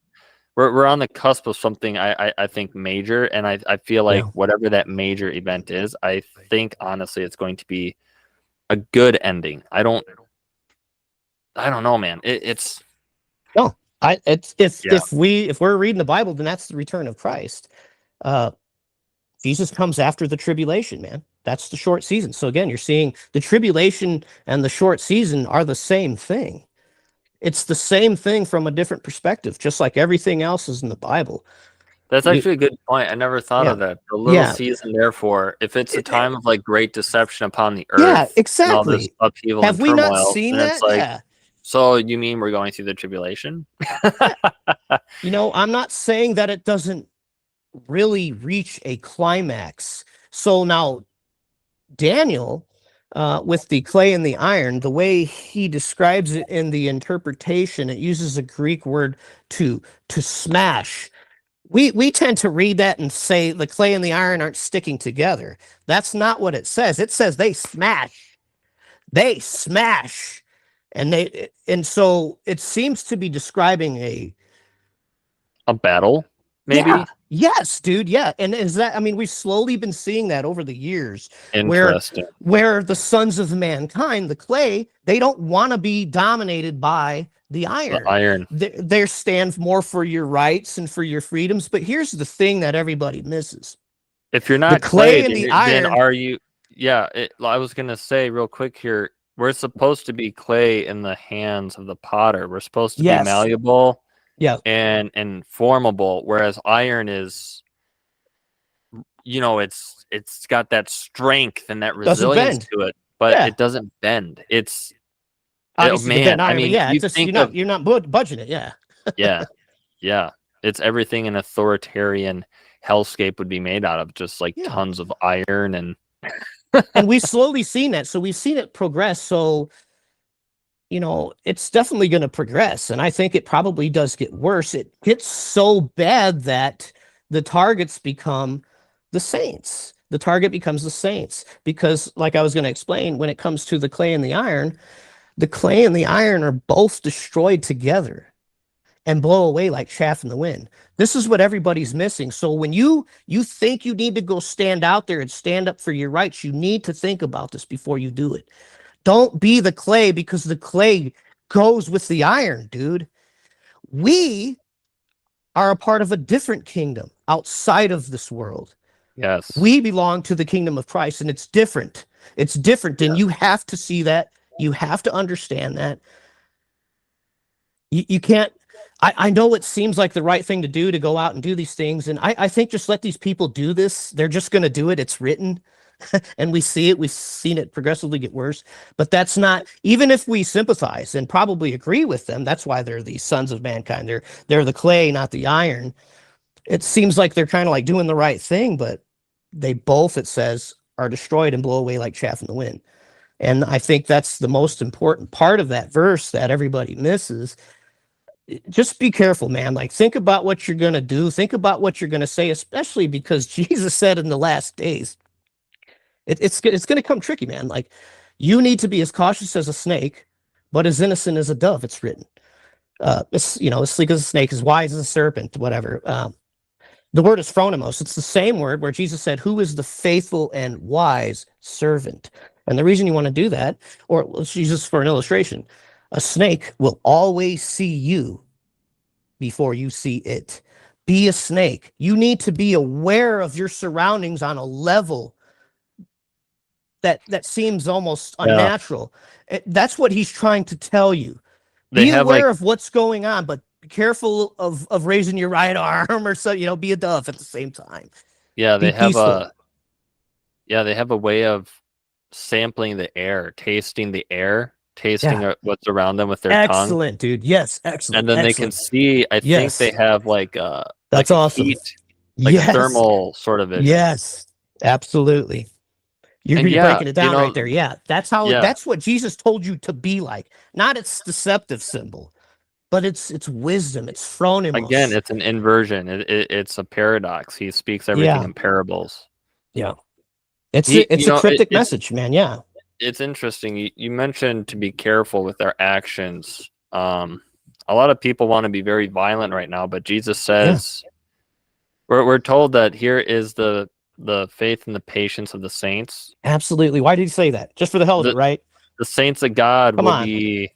We're on the cusp of something I think major, and I feel like whatever that major event is, I think honestly it's going to be a good ending. I don't know, man. If
we're reading the Bible, then that's the return of Christ. Jesus comes after the tribulation, man. That's the short season. So again, you're seeing the tribulation and the short season are the same thing. It's the same thing from a different perspective, just like everything else is in the Bible.
That's actually a good point. I never thought of that. The little season, therefore, if it's a time of like great deception upon the earth,
yeah, exactly.
And all this upheaval
Have
and
we
turmoil,
not seen
and
that?
it's like, so you mean we're going through the tribulation?
You know, I'm not saying that it doesn't really reach a climax. So now Daniel, with the clay and the iron, the way he describes it in the interpretation, it uses a Greek word to smash. We tend to read that and say the clay and the iron aren't sticking together. That's not what it says. It says they smash. They smash. And so it seems to be describing a
battle, maybe.
Yeah. Yes, dude. Yeah. And is that, I mean, we've slowly been seeing that over the years.
Interesting.
Where the sons of mankind, the clay, they don't want to be dominated by the iron.
The iron.
They stand more for your rights and for your freedoms. But here's the thing that everybody misses.
If you're not
the clay and
then,
the iron,
then are you? Yeah. I was going to say real quick here, we're supposed to be clay in the hands of the potter. We're supposed to be malleable.
Yeah.
And formable, whereas iron is, you know, it's got that strength and that resilience to it, but it doesn't bend. It's
man,
I mean,
you're not budging it.
Yeah. It's everything an authoritarian hellscape would be made out of, just like tons of iron and
and we've slowly seen that. So we've seen it progress. So you know, it's definitely going to progress. And I think it probably does get worse. It gets so bad that the targets become the saints. The target becomes the saints. Because, like I was going to explain, when it comes to the clay and the iron are both destroyed together and blow away like chaff in the wind. This is what everybody's missing. So when you think you need to go stand out there and stand up for your rights, you need to think about this before you do it. Don't be the clay, because the clay goes with the iron, dude. We are a part of a different kingdom outside of this world.
Yes.
We belong to the kingdom of Christ, and it's different. It's different, and you have to see that. You have to understand that. You can't. I know it seems like the right thing to do, to go out and do these things, and I think just let these people do this. They're just going to do it. It's written. And we see it. We've seen it progressively get worse. But that's not, even if we sympathize and probably agree with them, that's why they're the sons of mankind. They're the clay, not the iron. It seems like they're kind of like doing the right thing, but they both, it says, are destroyed and blow away like chaff in the wind. And I think that's the most important part of that verse that everybody misses. just be careful, man. Like, think about what you're going to do. Think about what you're going to say, especially because Jesus said in the last days, it's going to come tricky, man. Like, you need to be as cautious as a snake, but as innocent as a dove, it's written. It's, as sleek as a snake, as wise as a serpent, whatever. The word is phronimos. It's the same word where Jesus said, who is the faithful and wise servant? And the reason you want to do that, or let's use this for an illustration, a snake will always see you before you see it. Be a snake. You need to be aware of your surroundings on a level that seems almost unnatural. That's what he's trying to tell you. Be aware of what's going on, but be careful of raising your right arm or so, be a dove at the same time.
Yeah, they have a way of sampling the air, tasting the air, tasting what's around them with their tongue.
Excellent, dude. Yes, excellent.
And then they can see, I think they have
that's awesome.
Heat, a thermal sort of vision.
Yes, absolutely. You're breaking it down right there. Yeah, that's what Jesus told you to be like. Not its deceptive symbol, but it's wisdom. It's phronimos.
Again, it's an inversion. It's a paradox. He speaks everything in parables.
Yeah, it's a cryptic message, man. Yeah,
it's interesting. You mentioned to be careful with our actions. A lot of people want to be very violent right now, but Jesus says we're told that here is the faith and the patience of the saints.
Absolutely. Why did he say that? Just for the hell of it, right?
The saints of God will be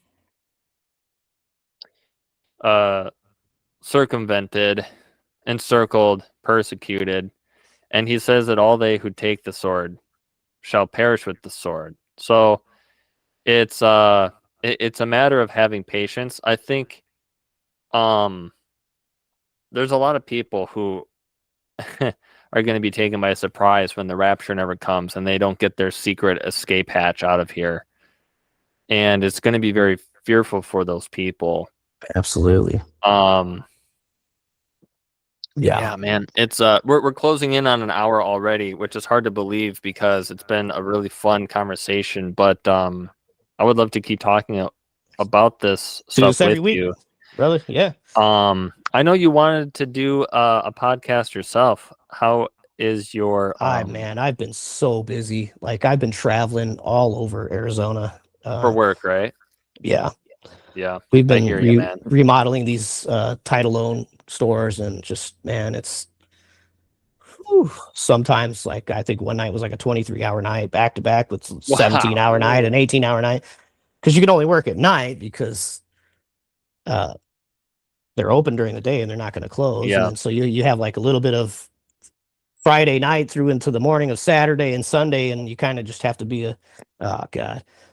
circumvented, encircled, persecuted. And he says that all they who take the sword shall perish with the sword. So it's a matter of having patience. I think there's a lot of people who are going to be taken by surprise when the rapture never comes and they don't get their secret escape hatch out of here. And it's going to be very fearful for those people.
Absolutely.
Yeah, man. It's we're closing in on an hour already, which is hard to believe because it's been a really fun conversation. But I would love to keep talking about this stuff with you,
brother. Yeah.
I know you wanted to do a podcast yourself. How is your?
Man, I've been so busy. Like, I've been traveling all over Arizona
for work, right?
Yeah.
Yeah,
we've been remodeling these title owned stores, and just, man, it's sometimes, like, I think one night was like a 23-hour night back to back with 17-hour night and 18-hour night, because you can only work at night because they're open during the day and they're not going to close.
Yeah.
And so you have like a little bit of Friday night through into the morning of Saturday and Sunday, and you kind of just have to be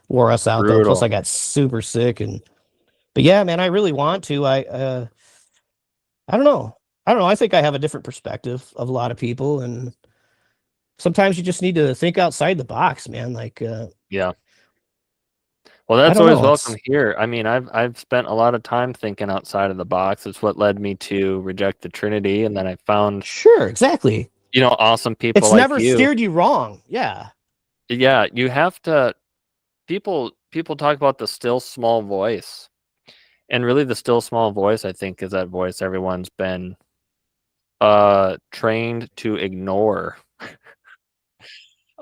wore us out. Brutal. Though. Plus I got super sick, but yeah, man, I really want to. I don't know. I think I have a different perspective of a lot of people, and sometimes you just need to think outside the box, man. Like,
yeah. Well, that's always welcome here. I mean, I've spent a lot of time thinking outside of the box. It's what led me to reject the Trinity, and then I found
exactly.
Awesome people.
It's
like
never steered you wrong. Yeah.
Yeah, you have to. People talk about the still small voice, and really, the still small voice, I think, is that voice everyone's been trained to ignore.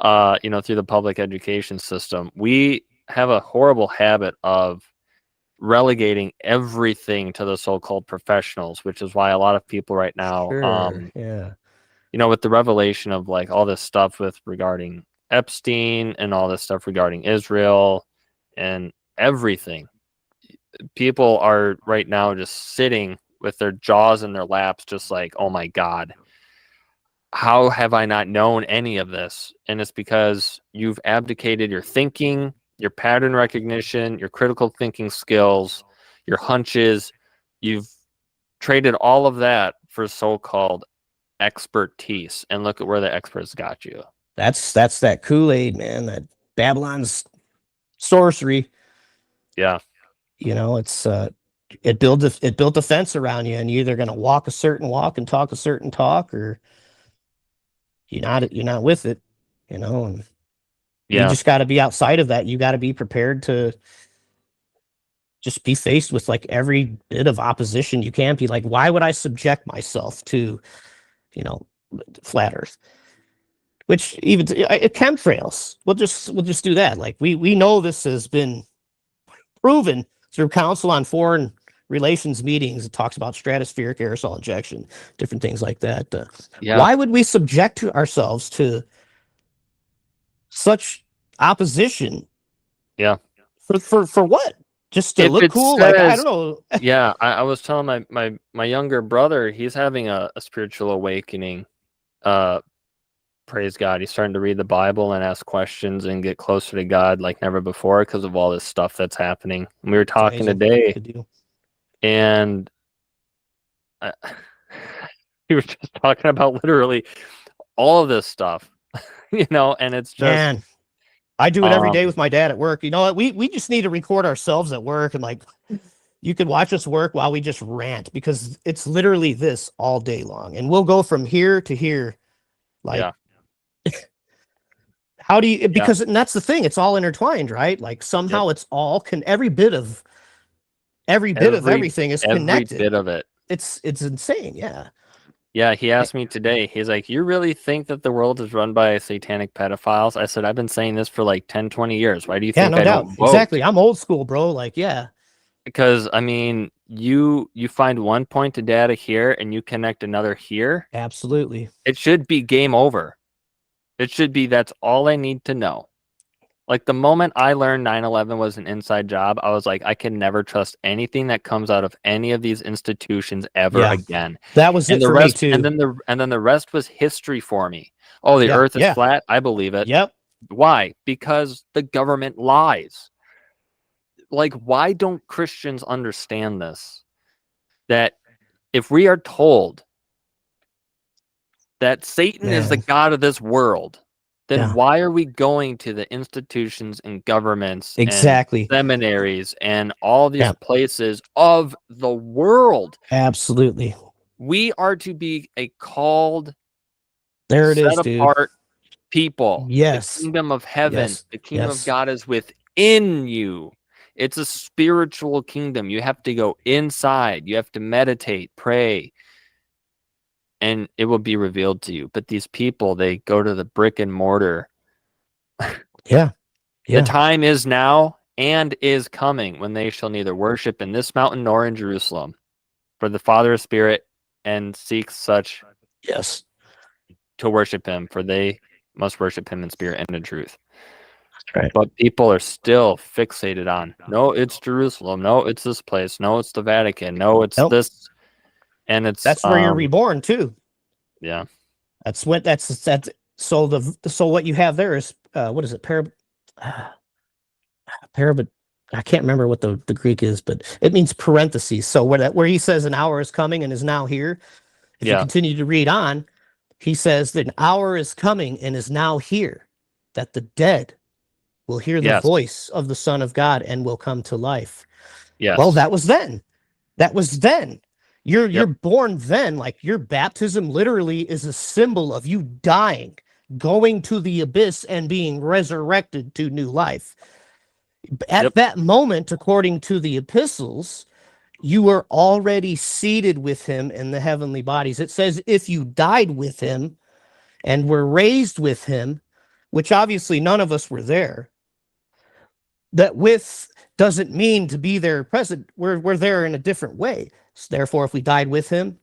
Through the public education system, we have a horrible habit of relegating everything to the so-called professionals, which is why a lot of people right now, with the revelation of like all this stuff regarding Epstein and all this stuff regarding Israel and everything, people are right now just sitting with their jaws in their laps, just like, oh my God, how have I not known any of this? And it's because you've abdicated your thinking, your pattern recognition, your critical thinking skills, your hunches. You've traded all of that for so-called expertise. And look at where the experts got you.
That's that Kool-Aid, man, that Babylon's sorcery.
Yeah.
It's it built a fence around you, and you're either going to walk a certain walk and talk a certain talk, or you're not with it, and you just got to be outside of that. You got to be prepared to just be faced with like every bit of opposition you can. Be like, why would I subject myself to, flat Earth? Which even chemtrails, we'll just do that. Like we know this has been proven through Council on Foreign Relations meetings. It talks about stratospheric aerosol injection, different things like that. Why would we subject ourselves to such opposition?
Yeah.
For what? Just to look cool? Like, I don't know.
Yeah, I was telling my younger brother, he's having a spiritual awakening. Praise God. He's starting to read the Bible and ask questions and get closer to God like never before because of all this stuff that's happening. And we were talking today, and we were just talking about literally all of this stuff, and it's just...
Man, I do it every day with my dad at work. You know what? We just need to record ourselves at work, and like, you could watch us work while we just rant, because it's literally this all day long. And we'll go from here to here. Like, how do you, because and that's the thing, it's all intertwined, right? Like somehow it's all every bit of everything is connected.
Every bit of it.
It's insane. Yeah.
Yeah, he asked me today, he's like, you really think that the world is run by satanic pedophiles? I said, I've been saying this for like 10, 20 years. Why do you think I don't vote?
Exactly. I'm old school, bro. Like, yeah.
Because, I mean, you find one point of data here and you connect another here.
Absolutely.
It should be game over. It should be, that's all I need to know. Like, the moment I learned 9/11 was an inside job, I was like, I can never trust anything that comes out of any of these institutions ever again.
That was it for me too.
And then the rest was history for me. Oh, the earth is flat. I believe it.
Yep.
Why? Because the government lies. Like, why don't Christians understand this? That if we are told that Satan is the god of this world, then why are we going to the institutions and governments and seminaries and all these places of the world?
Absolutely.
We are to be a called,
set
apart people.
Yes.
The kingdom of heaven, the kingdom of God is within you. It's a spiritual kingdom. You have to go inside. You have to meditate, pray, and it will be revealed to you. But these people, they go to the brick and mortar. The time is now and is coming when they shall neither worship in this mountain nor in Jerusalem. For the Father is spirit, and seeks such to worship him, for they must worship him in spirit and in truth.
Right.
But people are still fixated on, no, it's Jerusalem. No, it's this place. No, it's the Vatican. No, it's this. And
that's where you're reborn too.
Yeah.
That's so what you have there is what is it? I can't remember what the Greek is, but it means parentheses. So where he says an hour is coming and is now here, if you continue to read on, he says that an hour is coming and is now here, that the dead will hear the voice of the Son of God and will come to life.
Yes.
Well, that was then. You're born then. Like, your baptism literally is a symbol of you dying, going to the abyss, and being resurrected to new life. At that moment, according to the epistles, you were already seated with him in the heavenly bodies. It says if you died with him and were raised with him, which obviously none of us were there, that with doesn't mean to be there present. We're there in a different way. So therefore, if we died with him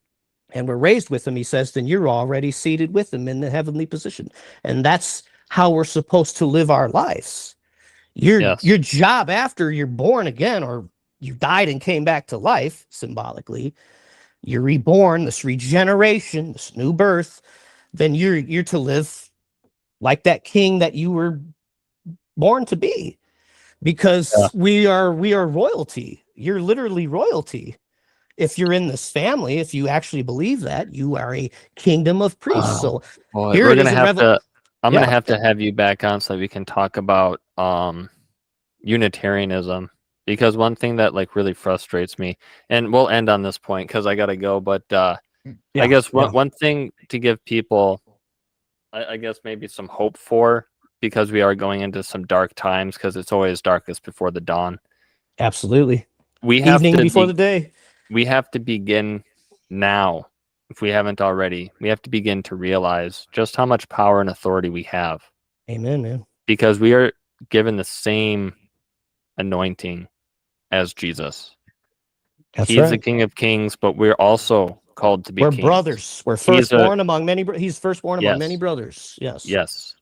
and were raised with him, he says, then you're already seated with him in the heavenly position. And that's how we're supposed to live our lives. Your job after you're born again, or you died and came back to life, symbolically, you're reborn, this regeneration, this new birth, then you're to live like that king that you were born to be. Because we are royalty. You're literally royalty. If you're in this family, if you actually believe that, you are a kingdom of priests. So
we're gonna have to. I'm gonna have to have you back on so we can talk about Unitarianism, because one thing that like really frustrates me, and we'll end on this point because I gotta go. But I guess one thing to give people, I guess maybe some hope for, because we are going into some dark times, because it's always darkest before the dawn.
Absolutely.
we have
evening
to
before the day.
we have to begin now, if we haven't already. We have to begin to realize just how much power and authority we have.
Amen, man.
Because we are given the same anointing as Jesus.
That's
He's
right.
the King of Kings, but we're also called to be
We're
kings.
brothers. We're firstborn among many. He's firstborn among many
Yes.
brothers. Yes.
Yes.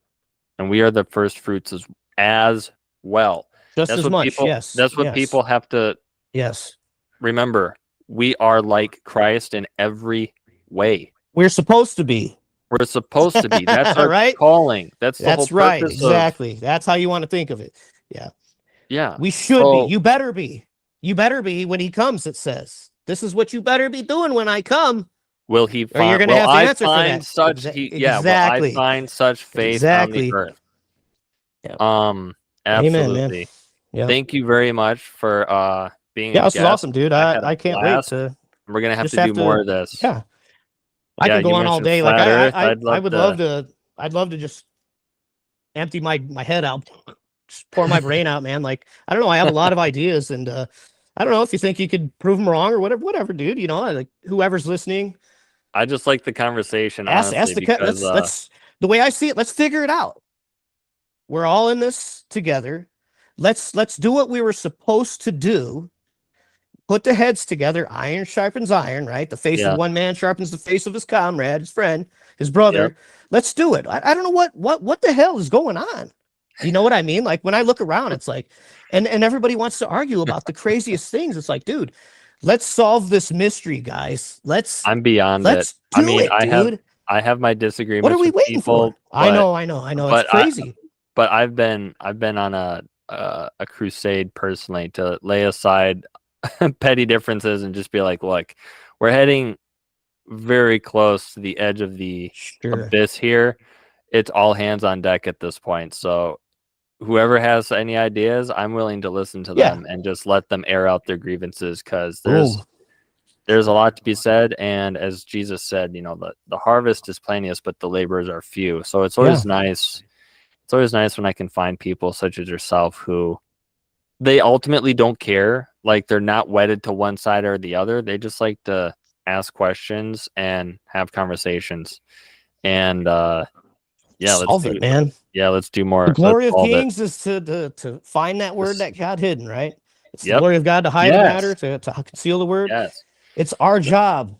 And we are the first fruits as well.
Just
That's
as
what
much.
people.
Yes.
That's what
yes.
people have to
Yes.
remember. We are like Christ in every way.
We're supposed to be.
We're supposed to be. That's our
right?
calling. That's the whole
right.
purpose
Exactly. That's how you want to think of it. Yeah.
Yeah.
We should be. You better be. You better be when he comes, it says. This is what you better be doing when I come.
Will he find?
Or you're going to have to answer for that.
Such
exactly.
Will I find such faith on the earth?
Yep.
Absolutely.
Amen, man.
Thank you very much for being a
this
guest.
is awesome, dude. I can't wait to.
We're gonna have to do more of this.
Yeah. I can go on all day. Like I would love to. I'd love to just empty my head out, just pour my brain out, man. Like I don't know. I have a lot of ideas, and I don't know if you think you could prove them wrong or whatever, dude. You know, like whoever's listening.
I just like the conversation.
Ask let's the way I see it. Let's figure it out. We're all in this together. Let's do what we were supposed to do. Put the heads together. Iron sharpens iron, right? The face of one man sharpens the face of his comrade, his friend, his brother. Yep. Let's do it. I don't know what the hell is going on. You know what I mean? Like when I look around, it's like, and everybody wants to argue about the craziest things. It's like, dude, let's solve this mystery, guys.
I'm beyond it.
I mean,
I have my disagreements.
What are we waiting for? I know. It's crazy.
But I've been on a crusade personally to lay aside petty differences and just be like, look, we're heading very close to the edge of the abyss here. It's all hands on deck at this point. So whoever has any ideas, I'm willing to listen to them and just let them air out their grievances, because there's a lot to be said. And as Jesus said, you know, the harvest is plenteous, but the laborers are few. So it's always nice. It's always nice when I can find people such as yourself who they ultimately don't care. Like they're not wedded to one side or the other. They just like to ask questions and have conversations. And
solve it, man.
Yeah, let's do more.
The glory of kings is to find that word that got hidden, right? It's the glory of God to hide the matter, to conceal the word.
Yes.
It's our job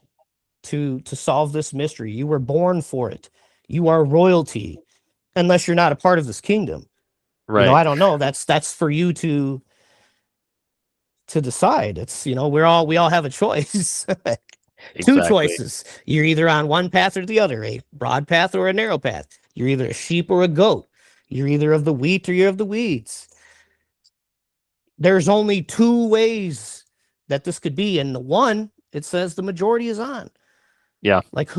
to solve this mystery. You were born for it. You are royalty, unless you're not a part of this kingdom. Right. You know, I don't know. That's for you to decide. It's, you know, we all have a choice. Two choices. You're either on one path or the other, a broad path or a narrow path. You're either a sheep or a goat. You're either of the wheat or you're of the weeds. There's only two ways that this could be. And the one, it says the majority is on.
Yeah.
Like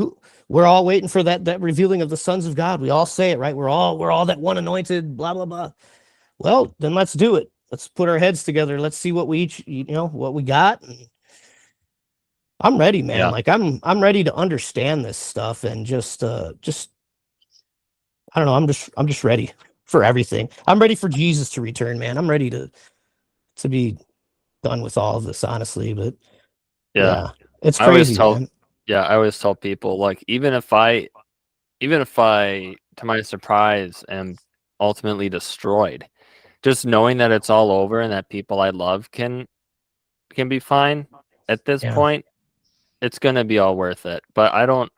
we're all waiting for that revealing of the sons of God. We all say it, right? We're all that one anointed, blah, blah, blah. Well, then let's do it. Let's put our heads together. Let's see what we each, what we got. And I'm ready, man. Yeah. Like I'm ready to understand this stuff and just I don't know. I'm just ready for everything. I'm ready for Jesus to return, man. I'm ready to be done with all of this, honestly. But yeah it's crazy, man.
Yeah, I always tell people, like, even if I, to my surprise, am ultimately destroyed, just knowing that it's all over and that people I love can be fine at this point, it's gonna be all worth it. But I don't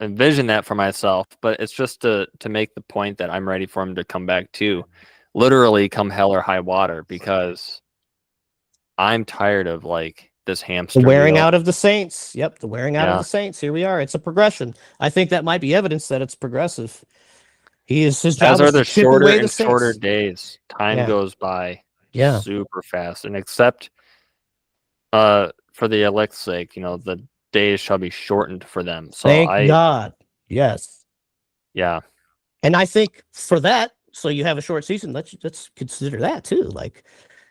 envision that for myself. But it's just to make the point that I'm ready for him to come back too, literally come hell or high water, because I'm tired of like this hamster
the wearing out of the saints. Yep, the wearing out of the saints. Here we are. It's a progression. I think that might be evidence that it's progressive. His job
as are the
chip
shorter
away
and
the
shorter days. Time goes by super fast, and except for the elect's sake, the days shall be shortened for them. So
thank God. Yes.
Yeah.
And I think for that, so you have a short season. Let's consider that too. Like,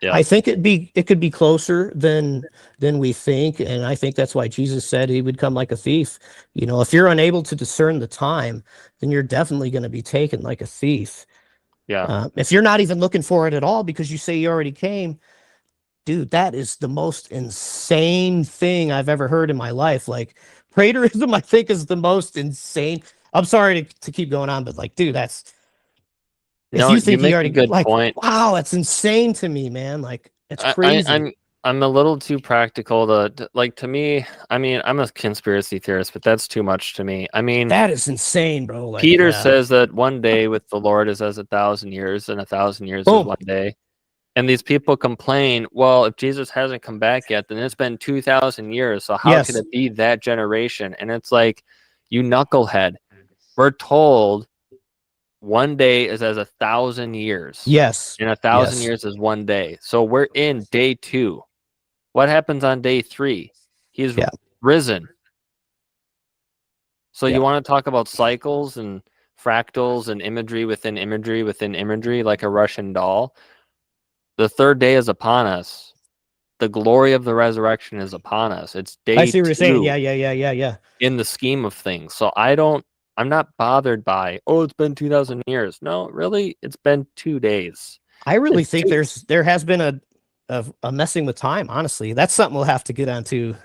I think it could be closer than we think, and I think that's why Jesus said he would come like a thief. If you're unable to discern the time, then you're definitely going to be taken like a thief.
Yeah.
If you're not even looking for it at all because you say you already came, dude, that is the most insane thing I've ever heard in my life. Like, preterism, I think, is the most insane. I'm sorry to keep going on, but like, dude, that's if
No,
you
you
think he
make a
already
good
like,
point.
wow, that's insane to me, man. Like, it's
I,
crazy.
I'm a little too practical like, to me. I mean, I'm a conspiracy theorist, but that's too much to me. I mean,
That is insane, bro. Like,
Peter
yeah.
says that one day with the Lord is as 1,000 years, and 1,000 years is
Boom.
one day. And these people complain, well, if Jesus hasn't come back yet, then it's been 2,000 years. So how
Yes.
could it be that generation? And it's like, you knucklehead. We're told one day is as 1,000 years.
Yes.
And 1,000
Yes.
years is one day. So we're in day 2. What happens on day 3? He's risen. So you want to talk about cycles and fractals and imagery within imagery within imagery, like a Russian doll. The third day is upon us. The glory of the resurrection is upon us. It's day 2.
I see what you're saying. Yeah.
In the scheme of things. So I'm not bothered by, oh, it's been 2,000 years. No, really, it's been 2 days.
I really think there has been a messing with time, honestly. That's something we'll have to get onto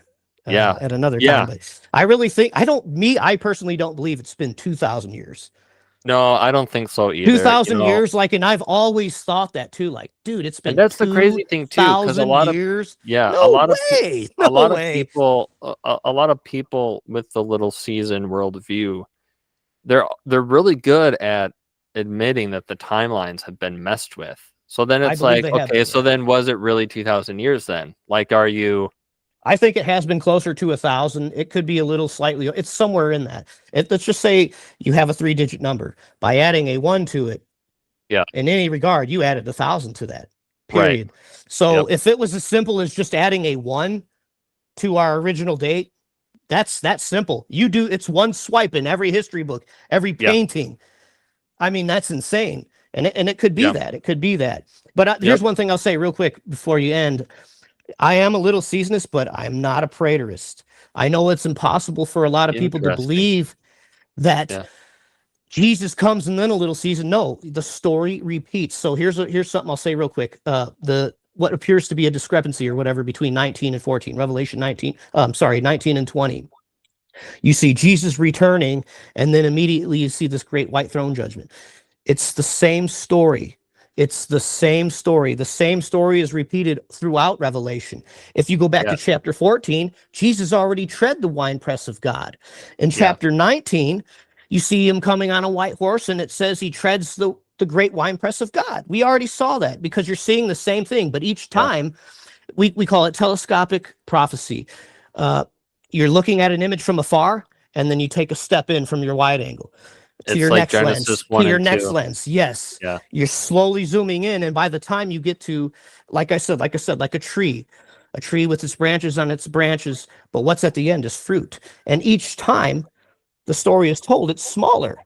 at another time. But I really think I personally don't believe it's been 2,000 years.
No, I don't think so either.
2,000 years, like, and I've always thought that too. Like, dude, it's been.
And that's the crazy thing too, because a lot of
years.
a lot of people, a lot of people with the little season worldview, they're really good at admitting that the timelines have been messed with. So then it's like, okay, so then was it really 2,000 years then? Like, are you?
I think it has been closer to 1,000. It could be a little slightly. It's somewhere in that. Let's just say you have a 3-digit number. By adding a 1 to it, in any regard, you added 1,000 to that. Period. Right. So if it was as simple as just adding a 1 to our original date, that's simple. It's one swipe in every history book, every painting. I mean, that's insane. And it could be that. It could be that. But here's one thing I'll say real quick before you end. I am a little seasonist, but I'm not a preterist. I know it's impossible for a lot of people to believe that Jesus comes and then a little season. No, the story repeats. So here's something I'll say real quick. What appears to be a discrepancy or whatever between 19 and 14, Revelation 19 and 20. You see Jesus returning, and then immediately you see this great white throne judgment. It's the same story. It's the same story. The same story is repeated throughout Revelation. If you go back to chapter 14, Jesus already tread the winepress of God. In chapter 19, you see him coming on a white horse, and it says he treads the great winepress of God. We already saw that because you're seeing the same thing, but each time we call it telescopic prophecy. You're looking at an image from afar, and then you take a step in from your wide angle. To your next lens, to your next lens. Yes. Yeah. You're slowly zooming in. And by the time you get to, like I said, like a tree with its branches on its branches, but what's at the end is fruit. And each time the story is told, it's smaller,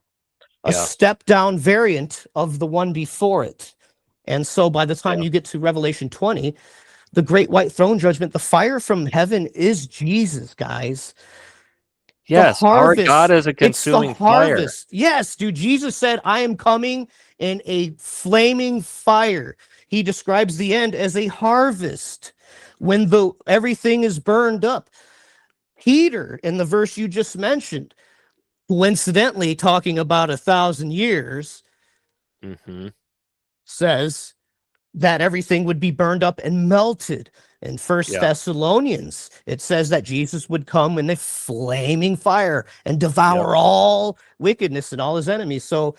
a step down variant of the one before it. And so by the time you get to Revelation 20, the great white throne judgment, the fire from heaven is Jesus, guys.
Yes, our God is a consuming fire.
Yes, dude. Jesus said, I am coming in a flaming fire. He describes the end as a harvest when everything is burned up. Peter, in the verse you just mentioned, coincidentally talking about 1,000 years, says that everything would be burned up and melted. In 1 Thessalonians, it says that Jesus would come in a flaming fire and devour all wickedness and all his enemies. So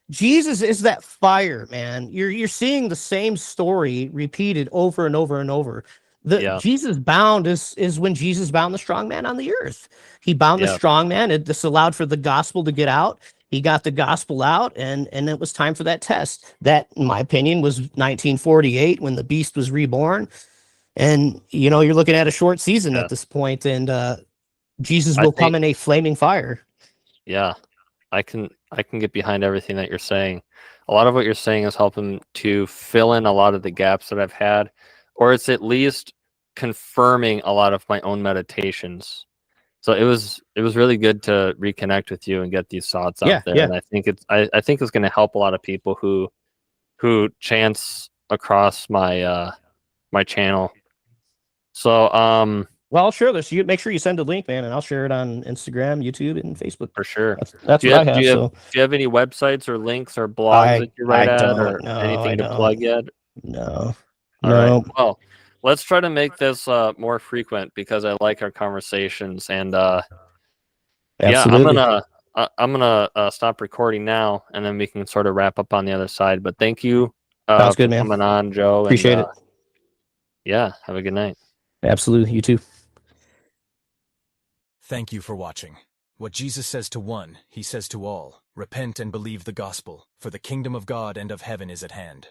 Jesus is that fire, man. You're seeing the same story repeated over and over and over. Jesus bound is when Jesus bound the strong man on the earth. He bound the strong man. This allowed for the gospel to get out. He got the gospel out, and it was time for that test. That, in my opinion, was 1948 when the beast was reborn. And, you're looking at a short season at this point, and Jesus will come in a flaming fire.
Yeah, I can get behind everything that you're saying. A lot of what you're saying is helping to fill in a lot of the gaps that I've had, or it's at least confirming a lot of my own meditations. So it was really good to reconnect with you and get these thoughts out there. And I think it's going to help a lot of people who chance across my my channel So,
well, I'll share this. You make sure you send a link, man, and I'll share it on Instagram, YouTube, and Facebook.
for sure.
That's what I have. So,
do you have any websites or links or blogs that you write
I
at,
don't.
or
No,
anything
I
to
don't.
plug yet?
No.
All right. Well, let's try to make this more frequent because I like our conversations, and
Absolutely.
I'm gonna stop recording now, and then we can sort of wrap up on the other side. But thank you
Sounds
for
good, man.
coming on, Joe.
Appreciate
and,
it.
Yeah, have a good night.
Absolutely. You too.
Thank you for watching. What Jesus says to one, he says to all. Repent and believe the gospel, for the kingdom of God and of heaven is at hand.